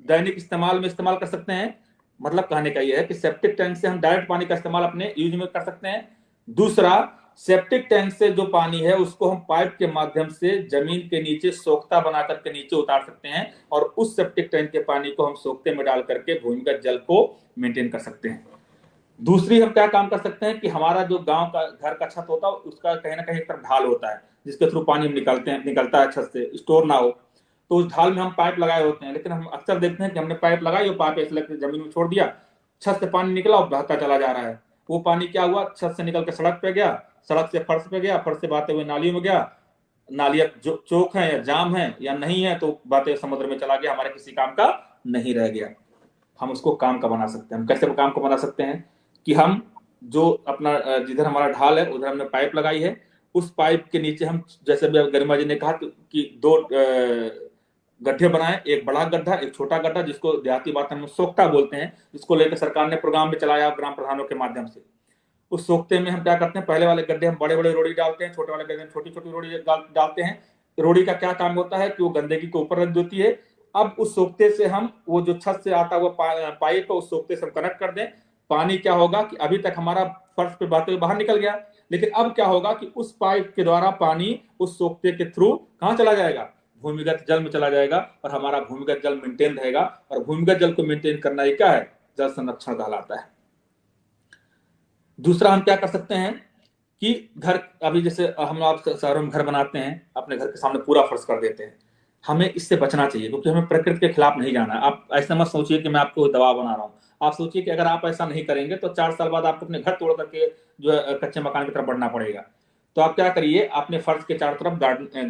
दैनिक इस्तेमाल कर सकते हैं। मतलब कहने का यह है कि सेप्टिक टैंक से हम डायरेक्ट पानी का इस्तेमाल अपने यूज में कर सकते हैं। दूसरा, सेप्टिक टैंक से जो पानी है उसको हम पाइप के माध्यम से जमीन के नीचे सोख्ता बनाकर के नीचे उतार सकते हैं और उस सेप्टिक टैंक के पानी को हम सोख्ते में डाल करके भूमिगत जल को मेंटेन कर सकते हैं। दूसरी हम क्या काम कर सकते हैं कि हमारा जो गांव का घर का छत होता है उसका कहीं ना कहीं एक ढाल होता है जिसके थ्रू पानी निकलता है छत से, स्टोर ना हो। तो उस ढाल में हम पाइप लगाए होते हैं, लेकिन हम अक्सर देखते हैं कि हमने पाइप लगाई और पाइप ऐसे जमीन में छोड़ दिया, छत से पानी निकला और बहता चला जा रहा है। वो पानी क्या हुआ, छत से निकल के सड़क पे गया, सड़क से फर्श पे गया, फर्श से बहते हुए नालियों में गया, नालियां जो चौक है या जाम है या नहीं है तो बहते समुद्र में चला गया, हमारे किसी काम का नहीं रह गया। हम उसको काम का बना सकते हैं। हम कैसे काम को बना सकते हैं कि हम जो अपना जिधर हमारा ढाल है उधर हमने पाइप लगाई है, उस पाइप के नीचे हम, जैसे भी गरिमा जी ने कहा कि 2 गड्ढे बनाए, एक बड़ा गड्ढा एक छोटा गड्ढा, जिसको देहाती भाषा में सोख्ता बोलते हैं, जिसको लेकर सरकार ने प्रोग्राम भी चलाया ग्राम प्रधानों के माध्यम से। उस सोख्ते में हम क्या करते हैं, पहले वाले गड्ढे हम बड़े बड़े रोड़ी डालते हैं, छोटे वाले गड्ढे में छोटी छोटी रोड़ी डालते हैं। रोड़ी का क्या काम होता है कि वो गंदगी को ऊपर रख देती है। अब उस सोख्ते से हम वो जो छत से आता हुआ पाइप है उस सोख्ते से हम कनेक्ट कर दें। पानी क्या होगा कि अभी तक हमारा फर्श पे बहते हुए बाहर निकल गया, लेकिन अब क्या होगा कि उस पाइप के द्वारा पानी उस सोख्ते के थ्रू कहाँ चला जाएगा, भूमिगत जल में चला जाएगा और हमारा भूमिगत जल मेंटेन रहेगा। और भूमिगत जल को मेंटेन करना ये क्या है, जल संरक्षण कहलाता है। दूसरा हम क्या कर सकते हैं कि घर, अभी जैसे हम आप शहरों में घर बनाते हैं, अपने घर के सामने पूरा फर्श कर देते हैं। हमें इससे बचना चाहिए क्योंकि हमें प्रकृति के खिलाफ नहीं जाना है। आप ऐसा मत सोचिए कि मैं आपको दबाव बना रहा हूँ। आप सोचिए कि अगर आप ऐसा नहीं करेंगे तो 4 साल बाद आपको अपने घर तोड़ करके जो है कच्चे मकान की तरफ बढ़ना पड़ेगा। तो आप क्या करिए, अपने फर्श के चारों तरफ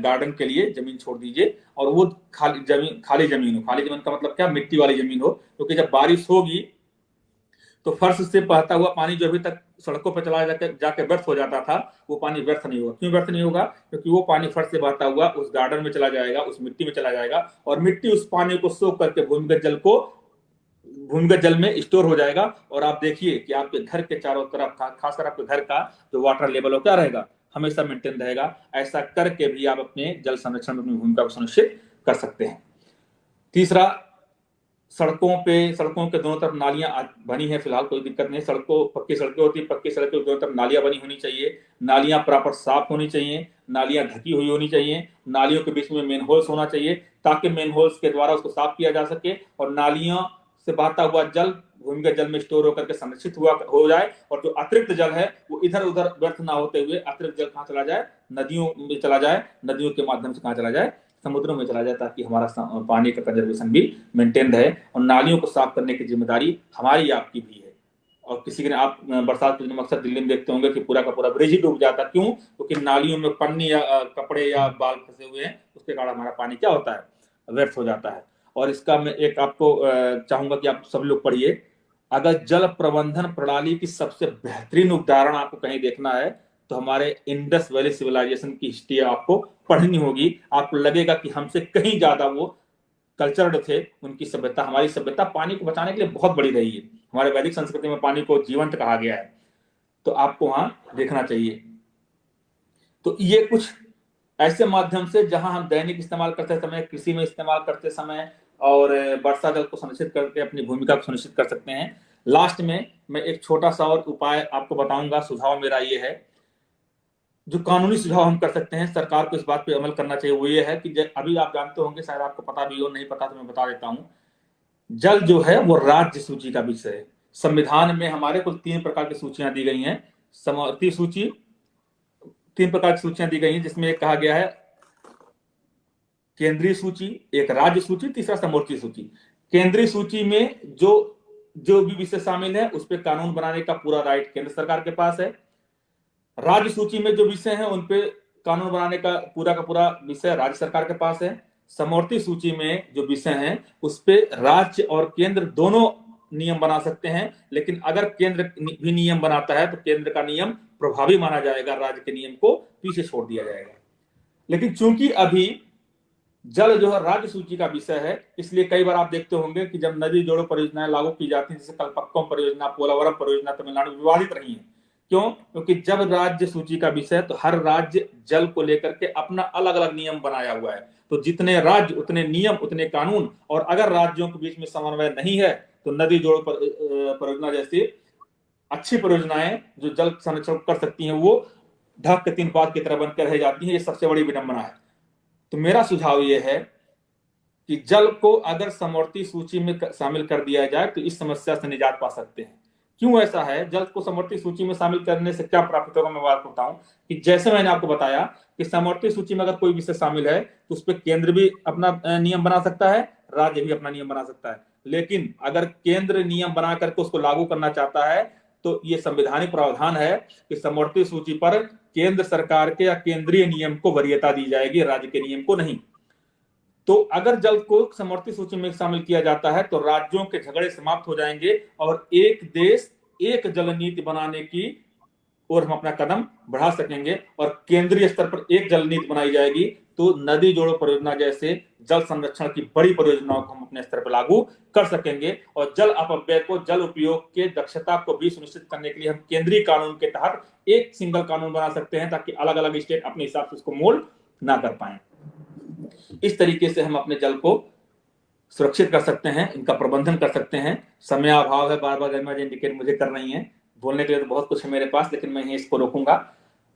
गार्डन के लिए जमीन छोड़ दीजिए और वो खाली जमीन हो। खाली जमीन का मतलब क्या, मिट्टी वाली जमीन हो, क्योंकि जब बारिश होगी तो फर्श से बहता हुआ पानी जो अभी तक सड़कों पर चला जाके व्यर्थ हो जाता था, वो पानी व्यर्थ नहीं होगा। क्यों व्यर्थ नहीं होगा? क्योंकि वो पानी फर्श से बहता हुआ उस गार्डन में चला जाएगा, उस मिट्टी में चला जाएगा और मिट्टी उस पानी को सोख करके भूमिगत जल में स्टोर हो जाएगा। और आप देखिए कि आपके घर के चारों तरफ, खासकर आपके घर का जो वाटर लेवल हो क्या रहेगा, हमेशा मेंटेन रहेगा। ऐसा करके भी आप अपने जल संरक्षण में अपनी भूमिका को सुनिश्चित कर सकते हैं। तीसरा, सड़कों के दोनों तरफ नालियां बनी है, फिलहाल कोई दिक्कत नहीं। पक्की सड़कें होती है, पक्की सड़कों के दोनों तरफ नालियां बनी होनी चाहिए। नालियां प्रॉपर साफ होनी चाहिए, नालियां ढकी हुई होनी चाहिए। नालियों के बीच में मेन होल्स होना चाहिए ताकि मेन होल्स के द्वारा उसको साफ किया जा सके और नालियों से बहता हुआ जल भूमिगत जल में स्टोर होकर के संरक्षित हो जाए। और जो अतिरिक्त जल है वो इधर उधर व्यर्थ ना होते हुए अतिरिक्त जल कहाँ चला जाए, नदियों में चला जाए, नदियों के माध्यम से कहाँ चला जाए, समुद्रों में चला जाए, ताकि हमारा पानी का कंजर्वेशन भी मेंटेन रहे। और नालियों को साफ करने की जिम्मेदारी हमारी आपकी भी है। और किसी के, आप बरसात के दिन अक्सर दिल्ली में देखते होंगे कि पूरा का पूरा ब्रिज ही डूब जाता। क्यों? क्योंकि नालियों में पन्नी या कपड़े या बाल फंसे हुए हैं, उसके कारण हमारा पानी क्या होता है, व्यर्थ हो जाता है। और इसका मैं एक आपको चाहूंगा कि आप सब लोग पढ़िए। अगर जल प्रबंधन प्रणाली की सबसे बेहतरीन उदाहरण आपको कहीं देखना है तो हमारे इंडस वैली सिविलाइजेशन की हिस्ट्री आपको पढ़नी होगी। आपको लगेगा कि हमसे कहीं ज्यादा वो कल्चर्ड थे। उनकी सभ्यता, हमारी सभ्यता पानी को बचाने के लिए बहुत बड़ी रही है। हमारे वैदिक संस्कृति में पानी को जीवंत कहा गया है, तो आपको वहां देखना चाहिए। तो ये कुछ ऐसे माध्यम से जहां हम दैनिक इस्तेमाल करते समय, कृषि में इस्तेमाल करते समय और वर्षा जल को सुनिश्चित करके अपनी भूमिका को सुनिश्चित कर सकते हैं। लास्ट में मैं एक छोटा सा और उपाय आपको बताऊंगा। सुझाव मेरा ये है, जो कानूनी सुझाव हम कर सकते हैं, सरकार को इस बात पे अमल करना चाहिए, वो ये है कि अभी आप जानते होंगे, शायद आपको पता भी हो, नहीं पता तो मैं बता देता हूं। जल जो है वो राज्य सूची का विषय है। संविधान में हमारे कुल 3 प्रकार की सूचियां दी गई हैं। समवर्ती सूची, 3 प्रकार की सूचियां दी गई हैं, जिसमें एक कहा गया है केंद्रीय सूची, एक राज्य सूची, तीसरा समवर्ती सूची। केंद्रीय सूची में जो जो भी विषय शामिल है उस पर कानून बनाने का पूरा राइट केंद्र सरकार के पास है। राज्य सूची में जो विषय हैं उन पे कानून बनाने का पूरा विषय राज्य सरकार के पास है। समवर्ती सूची में जो विषय हैं उस पे राज्य और केंद्र दोनों नियम बना सकते हैं, लेकिन अगर केंद्र भी नियम बनाता है तो केंद्र का नियम प्रभावी माना जाएगा, राज्य के नियम को पीछे छोड़ दिया जाएगा। लेकिन चूंकि अभी जल जो है राज्य सूची का विषय है, इसलिए कई बार आप देखते होंगे कि जब नदी जोड़ो परियोजनाएं लागू की जाती हैं, जैसे कल्पक्कम परियोजना, पोलावरम परियोजना तमिलनाडु विवादित रही है। क्यों? क्योंकि जब राज्य सूची का विषय है तो हर राज्य जल को लेकर के अपना अलग अलग नियम बनाया हुआ है। तो जितने राज्य उतने नियम उतने कानून, और अगर राज्यों के बीच में समन्वय नहीं है तो नदी जोड़ो परियोजना जैसी अच्छी परियोजनाएं जो जल संरक्षण कर सकती हैं वो ढक के 3 बात की तरह बनकर रह जाती हैं। ये सबसे बड़ी विडंबना है। तो मेरा सुझाव यह है कि जल को अगर समवर्ती सूची में शामिल कर दिया जाए तो इस समस्या से निजात पा सकते हैं। क्यों ऐसा है? जल को समवर्ती सूची में शामिल करने से क्या प्राप्त होगा, मैं बात बताऊं कि जैसे मैंने आपको बताया कि समवर्ती सूची में अगर कोई विषय शामिल है तो उस पर केंद्र भी अपना नियम बना सकता है, राज्य भी अपना नियम बना सकता है। लेकिन अगर केंद्र नियम बना करके उसको लागू करना चाहता है तो ये संवैधानिक प्रावधान है कि समवर्ती सूची पर केंद्र सरकार के या केंद्रीय नियम को वरीयता दी जाएगी, राज्य के नियम को नहीं। तो अगर जल को समवर्ती सूची में शामिल किया जाता है तो राज्यों के झगड़े समाप्त हो जाएंगे और एक देश एक जल नीति बनाने की ओर हम अपना कदम बढ़ा सकेंगे। और केंद्रीय स्तर पर एक जल नीति बनाई जाएगी तो नदी जोड़ो परियोजना जैसे जल संरक्षण की बड़ी परियोजनाओं को हम अपने स्तर पर लागू कर सकेंगे। और जल अपव्यय को, जल उपयोग के दक्षता को भी सुनिश्चित करने के लिए हम केंद्रीय कानून के तहत एक सिंगल कानून बना सकते हैं, ताकि अलग अलग स्टेट अपने हिसाब से उसको मोल्ड ना कर पाए। इस तरीके से हम अपने जल को सुरक्षित कर सकते हैं, इनका प्रबंधन कर सकते हैं। समय अभाव है, बार बार गरिमा जी इंडिकेट मुझे कर रही हैं, बोलने के लिए तो बहुत कुछ है मेरे पास, लेकिन मैं यहीं इसको रोकूंगा।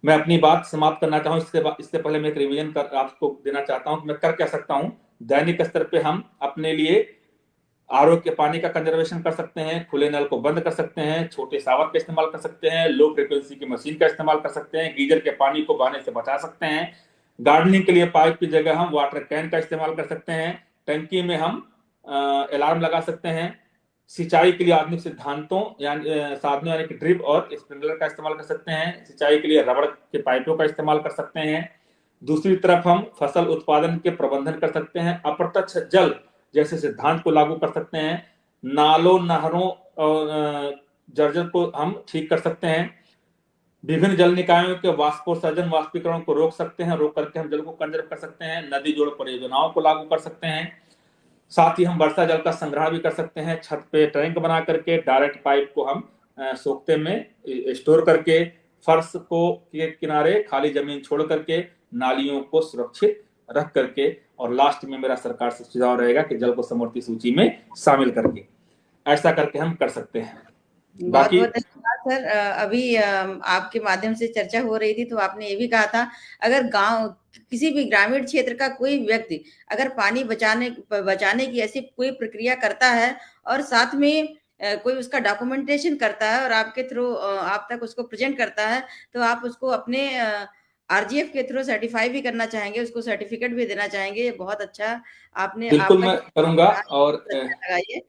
मैं अपनी बात समाप्त करना चाहूँ इससे पहले मैं एक रिवीजन कर आपको देना चाहता हूँ कि मैं कर क्या सकता हूँ। दैनिक स्तर पे हम अपने लिए आरओ के पानी का कंजर्वेशन कर सकते हैं, खुले नल को बंद कर सकते हैं, छोटे शावर का इस्तेमाल कर सकते हैं, लो फ्रिक्वेंसी की मशीन का इस्तेमाल कर सकते हैं, गीजर के पानी को बहाने से बचा सकते हैं, गार्डनिंग के लिए पाइप की जगह हम वाटर कैन का इस्तेमाल कर सकते हैं, टंकी में हम अलार्म लगा सकते हैं, सिंचाई के लिए आधुनिक सिद्धांतों यानी साधनों यानी कि ड्रिप और स्प्रिंकलर का इस्तेमाल कर सकते हैं, सिंचाई के लिए रबड़ के पाइपों का इस्तेमाल कर सकते हैं। दूसरी तरफ हम फसल उत्पादन के प्रबंधन कर सकते हैं, अप्रत्यक्ष जल जैसे सिद्धांत को लागू कर सकते हैं, नालों नहरों और जर्जर को हम ठीक कर सकते हैं, विभिन्न जल निकायों के वाष्पोत्सर्जन वाष्पीकरण को रोक सकते हैं, रोक करके हम जल को कंजर्व कर सकते हैं, नदी जोड़ परियोजनाओं को लागू कर सकते हैं। साथ ही हम वर्षा जल का संग्रह भी कर सकते हैं, छत पे टैंक बना करके डायरेक्ट पाइप को हम सोखते में स्टोर करके, फर्श को के किनारे खाली जमीन छोड़ करके, नालियों को सुरक्षित रख करके, और लास्ट में मेरा सरकार से सुझाव रहेगा कि जल को समवर्ती सूची में शामिल करके, ऐसा करके हम कर सकते हैं। बहुत बहुत धन्यवाद सर। अभी आपके माध्यम से चर्चा हो रही थी तो आपने ये भी कहा था, अगर गांव किसी भी ग्रामीण क्षेत्र का कोई व्यक्ति अगर पानी बचाने की ऐसी कोई प्रक्रिया करता है और साथ में कोई उसका डॉक्यूमेंटेशन करता है और आपके थ्रू आप तक उसको प्रेजेंट करता है, तो आप उसको अपने आरजीएफ के थ्रू सर्टिफाई भी करना चाहेंगे, उसको सर्टिफिकेट भी देना चाहेंगे। बहुत अच्छा आपने बिल्कुल आपका मैं जो करूंगा। और अच्छा लगा ये।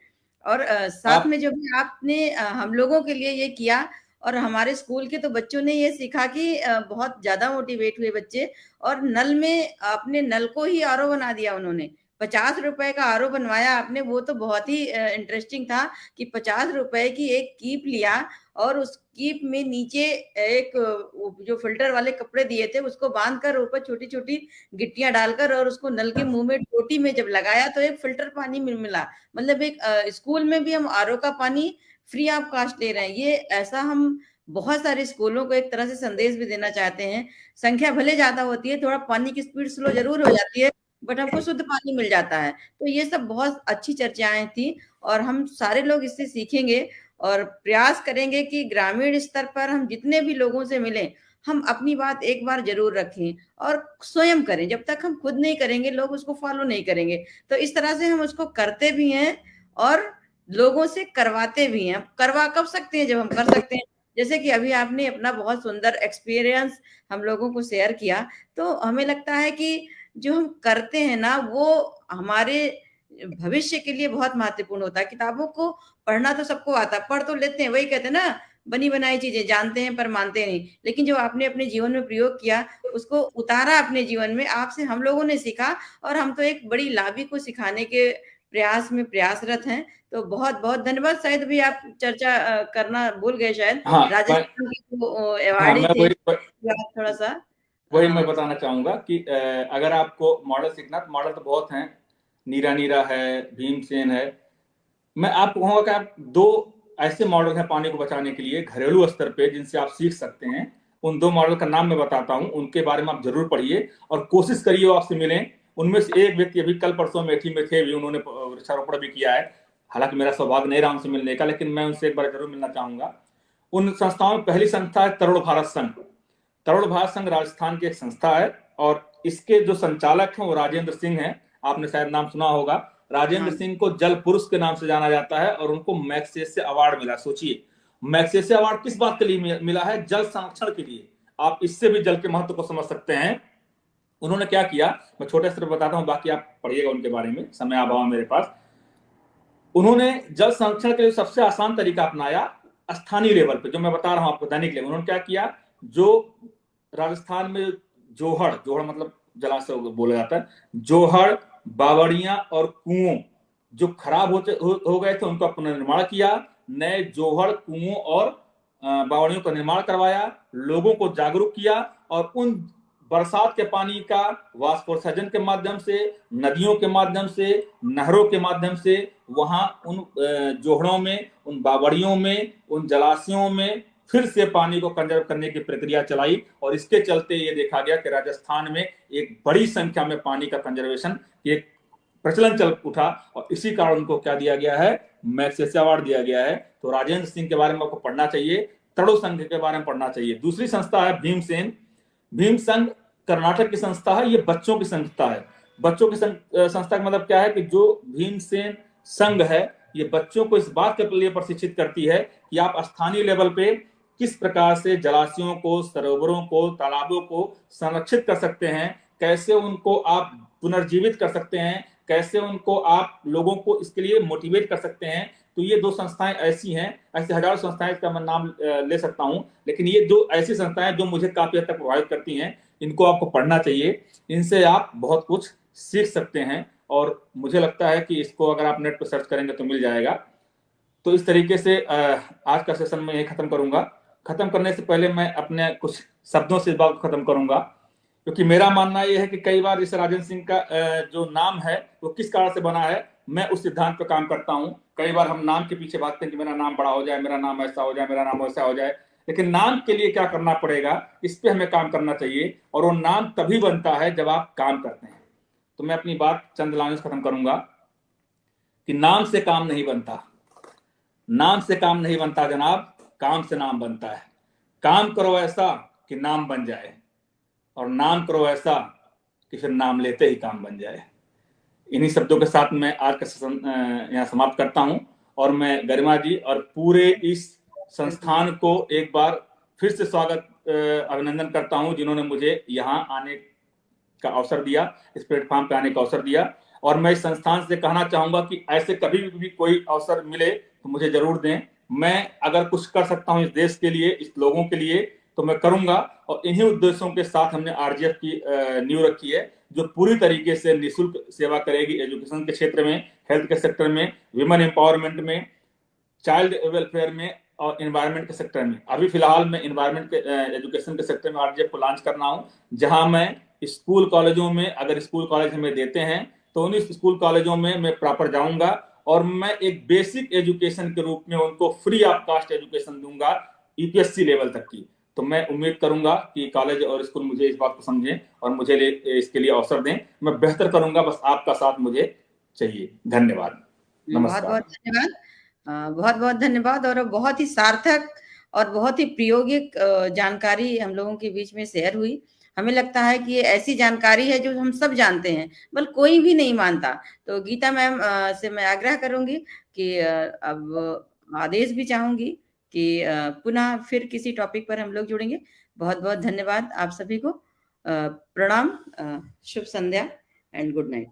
और साथ में जो भी आपने हम लोगों के लिए ये किया, और हमारे स्कूल के तो बच्चों ने ये सीखा कि बहुत ज्यादा मोटिवेट हुए बच्चे, और नल में अपने नल को ही आरओ बना दिया उन्होंने। ₹50 का आरओ बनवाया आपने, वो तो बहुत ही इंटरेस्टिंग था कि ₹50 की एक कीप लिया और उस कीप में नीचे एक जो फिल्टर वाले कपड़े दिए थे उसको बांध कर ऊपर छोटी-छोटी गिट्टियाँ डालकर और उसको नल के मुँह में टोटी में जब लगाया तो एक फ़िल्टर पानी मिला। मतलब एक स्कूल में भी हम आरओ का पानी फ्री ऑफ कॉस्ट ले रहे हैं। ये ऐसा हम बहुत सारे स्कूलों को एक तरह से संदेश भी देना चाहते हैं। संख्या भले ज़्यादा होती है, थोड़ा पानी की स्पीड स्लो ज़रूर हो जाती है, बट हमको शुद्ध पानी मिल जाता है। तो ये सब बहुत अच्छी चर्चाएँ थी और हम सारे लोग इससे सीखेंगे और प्रयास करेंगे कि ग्रामीण स्तर पर हम जितने भी लोगों से मिलें, हम अपनी बात एक बार ज़रूर रखें और स्वयं करें। जब तक हम खुद नहीं करेंगे, लोग उसको फ़ॉलो नहीं करेंगे। तो इस तरह से हम उसको करते भी हैं और लोगों से करवाते भी हैं। करवा कब सकते हैं? जब हम कर सकते हैं। जैसे कि अभी आपने अपना बहुत सुंदर एक्सपीरियंस हम लोगों को शेयर किया, तो हमें लगता है कि जो हम करते हैं ना, वो हमारे भविष्य के लिए बहुत महत्वपूर्ण होता है। किताबों को पढ़ना तो सबको आता है, पढ़ तो लेते हैं, वही कहते हैं ना, बनी-बनाई चीज़ें जानते हैं पर मानते नहीं। लेकिन जो आपने अपने जीवन में प्रयोग किया, उसको उतारा अपने जीवन में, आपसे हम लोगों ने सीखा और हम तो एक बड़ी लावी को सिखाने के प्रयास में प्रयासरत हैं। तो बहुत-बहुत धन्यवाद। शायद अभी आप चर्चा करना भूल गए शायद। हाँ मैं राजस्थान के जो हाँ अवॉर्डी मैं थे, आप थोड़ा-सा वही मैं बताना चाहूंगा कि अगर आपको मॉडल सीखना, तो मॉडल तो बहुत हैं। नीरा नीरा है, भीमसेन है। मैं आपको कहूंगा कि आप दो ऐसे मॉडल हैं पानी को बचाने के लिए घरेलू स्तर पे, जिनसे आप सीख सकते हैं। उन दो मॉडल का नाम मैं बताता हूं, उनके बारे में आप जरूर पढ़िए और कोशिश करिए वो आपसे मिलें। उनमें से एक व्यक्ति अभी कल परसों मेठी में थे भी, उन्होंने वृक्षारोपण भी किया है। हालांकि मेरा सौभाग्य नहीं रहा उनसे मिलने का, लेकिन मैं उनसे एक बार जरूर मिलना चाहूंगा। उन संस्थाओं में पहली संस्था है तरुण भारत संघ। तरुण भारत संघ राजस्थान की एक संस्था है और इसके जो संचालक हैं वो राजेंद्र सिंह हैं। आपने शायद नाम सुना होगा। राजेंद्र हाँ, सिंह को जल पुरुष के नाम से जाना जाता है और उनको मैग्सेसे अवार्ड मिला। सोचिए, मैग्सेसे अवार्ड किस बात के लिए मिला है? जल संरक्षण के लिए। आप इससे भी जल के महत्व को समझ सकते हैं। उन्होंने क्या किया, मैं छोटे स्तर पर बताता हूं, बाकी आप पढ़िएगा उनके बारे में, समय अभाव मेरे पास। उन्होंने जल संरक्षण के लिए सबसे आसान तरीका अपनाया स्थानीय लेवल पे, जो मैं बता रहा हूं आपको, दैनिक लेवल। उन्होंने क्या किया, जो राजस्थान में जोहड़ जोहड़ मतलब जलाशय बोला जाता है, जोहड़, बावड़ियां और कुओं जो खराब हो गए थे, उनका पुनर्निर्माण किया। नए जोहड़, कुओं और बावड़ियों का निर्माण करवाया, लोगों को जागरूक किया और उन बरसात के पानी का वाष्पोत्सर्जन के माध्यम से, नदियों के माध्यम से, नहरों के माध्यम से वहां उन जोहड़ों में, उन बावड़ियों में, उन जलाशयों में फिर से पानी को कंजर्व करने की प्रक्रिया चलाई। और इसके चलते ये देखा गया कि राजस्थान में एक बड़ी संख्या में पानी का कंजर्वेशन की एक प्रचलन चल उठा और इसी कारण उनको क्या दिया गया है, मैग्सेसे अवार्ड दिया गया है। तो राजेंद्र सिंह के बारे में आपको पढ़ना चाहिए, तरुण संघ के बारे में पढ़ना चाहिए। दूसरी संस्था है भीमसेन। भीम संघ कर्नाटक की संस्था है, ये बच्चों की संस्था है। बच्चों की संस्था का मतलब क्या है कि जो भीमसेन संघ है, ये बच्चों को इस बात के लिए प्रशिक्षित करती है कि आप स्थानीय लेवल पे किस प्रकार से जलाशयों को, सरोवरों को, तालाबों को संरक्षित कर सकते हैं, कैसे उनको आप पुनर्जीवित कर सकते हैं, कैसे उनको आप लोगों को इसके लिए मोटिवेट कर सकते हैं। तो ये दो संस्थाएं ऐसी हैं, ऐसे हजारों संस्थाएं का मैं नाम ले सकता हूं, लेकिन ये दो ऐसी संस्थाएं जो मुझे काफी हद तक प्रभावित करती हैं। इनको आपको पढ़ना चाहिए, इनसे आप बहुत कुछ सीख सकते हैं और मुझे लगता है कि इसको अगर आप नेट पर सर्च करेंगे तो मिल जाएगा। तो इस तरीके से आज का सेशन मैं यही खत्म करूंगा। खत्म करने से पहले मैं अपने कुछ शब्दों से इस बात को खत्म करूंगा, क्योंकि मेरा मानना यह है कि कई बार इस राजेंद्र सिंह का जो नाम है वो किस कारण से बना है, मैं उस सिद्धांत पर काम करता हूं। कई बार हम नाम के पीछे भागते हैं कि मेरा नाम बड़ा हो जाए, मेरा नाम ऐसा हो जाए, मेरा नाम वैसा हो जाए, लेकिन नाम के लिए क्या करना पड़ेगा, इस पे हमें काम करना चाहिए। और वो नाम तभी बनता है जब आप काम करते हैं। तो मैं अपनी बात चंद लाइनों से खत्म करूंगा कि नाम से काम नहीं बनता, नाम से काम नहीं बनता जनाब, काम से नाम बनता है। काम करो ऐसा कि नाम बन जाए और नाम करो ऐसा कि फिर नाम लेते ही काम बन जाए। इन्हीं शब्दों के साथ मैं आज का सेशन यहाँ समाप्त करता हूं और मैं गरिमा जी और पूरे इस संस्थान को एक बार फिर से स्वागत अभिनंदन करता हूं, जिन्होंने मुझे यहाँ आने का अवसर दिया, इस प्लेटफॉर्म पे आने का अवसर दिया। और मैं इस संस्थान से कहना चाहूंगा कि ऐसे कभी भी कोई अवसर मिले तो मुझे जरूर दें। मैं अगर कुछ कर सकता हूं इस देश के लिए, इस लोगों के लिए, तो मैं करूंगा। और इन्हीं उद्देश्यों के साथ हमने आरजीएफ की नींव रखी है, जो पूरी तरीके से निःशुल्क सेवा करेगी एजुकेशन के क्षेत्र में, हेल्थ के सेक्टर में, विमेन एम्पावरमेंट में, चाइल्ड वेलफेयर में और इन्वायरमेंट के सेक्टर में। अभी फिलहाल मैं इन्वायरमेंट के एजुकेशन के सेक्टर में आरजीएफ को लॉन्च करना हूं, जहां मैं स्कूल कॉलेजों में, अगर स्कूल कॉलेज हमें देते हैं तो उन स्कूल कॉलेजों में मैं प्रॉपर जाऊंगा और मैं एक बेसिक एजुकेशन के रूप में उनको फ्री ऑफ कास्ट एजुकेशन दूंगा, यूपीएससी लेवल तक की। तो मैं उम्मीद करूंगा कि कॉलेज और स्कूल मुझे इस बात को समझें और मुझे इसके लिए अवसर दें। मैं बेहतर करूंगा, बस आपका साथ मुझे चाहिए। धन्यवाद, बहुत नमस्कार। बहुत धन्यवाद। बहुत बहुत धन्यवाद, और बहुत ही सार्थक और बहुत ही प्रायोगिक जानकारी हम लोगों के बीच में शेयर हुई। हमें लगता है कि ये ऐसी जानकारी है जो हम सब जानते हैं, बल्कि कोई भी नहीं मानता। तो गीता मैम से मैं आग्रह करूंगी कि अब आदेश भी चाहूंगी कि पुनः फिर किसी टॉपिक पर हम लोग जुड़ेंगे। बहुत बहुत धन्यवाद आप सभी को। प्रणाम, शुभ संध्या एंड गुड नाइट।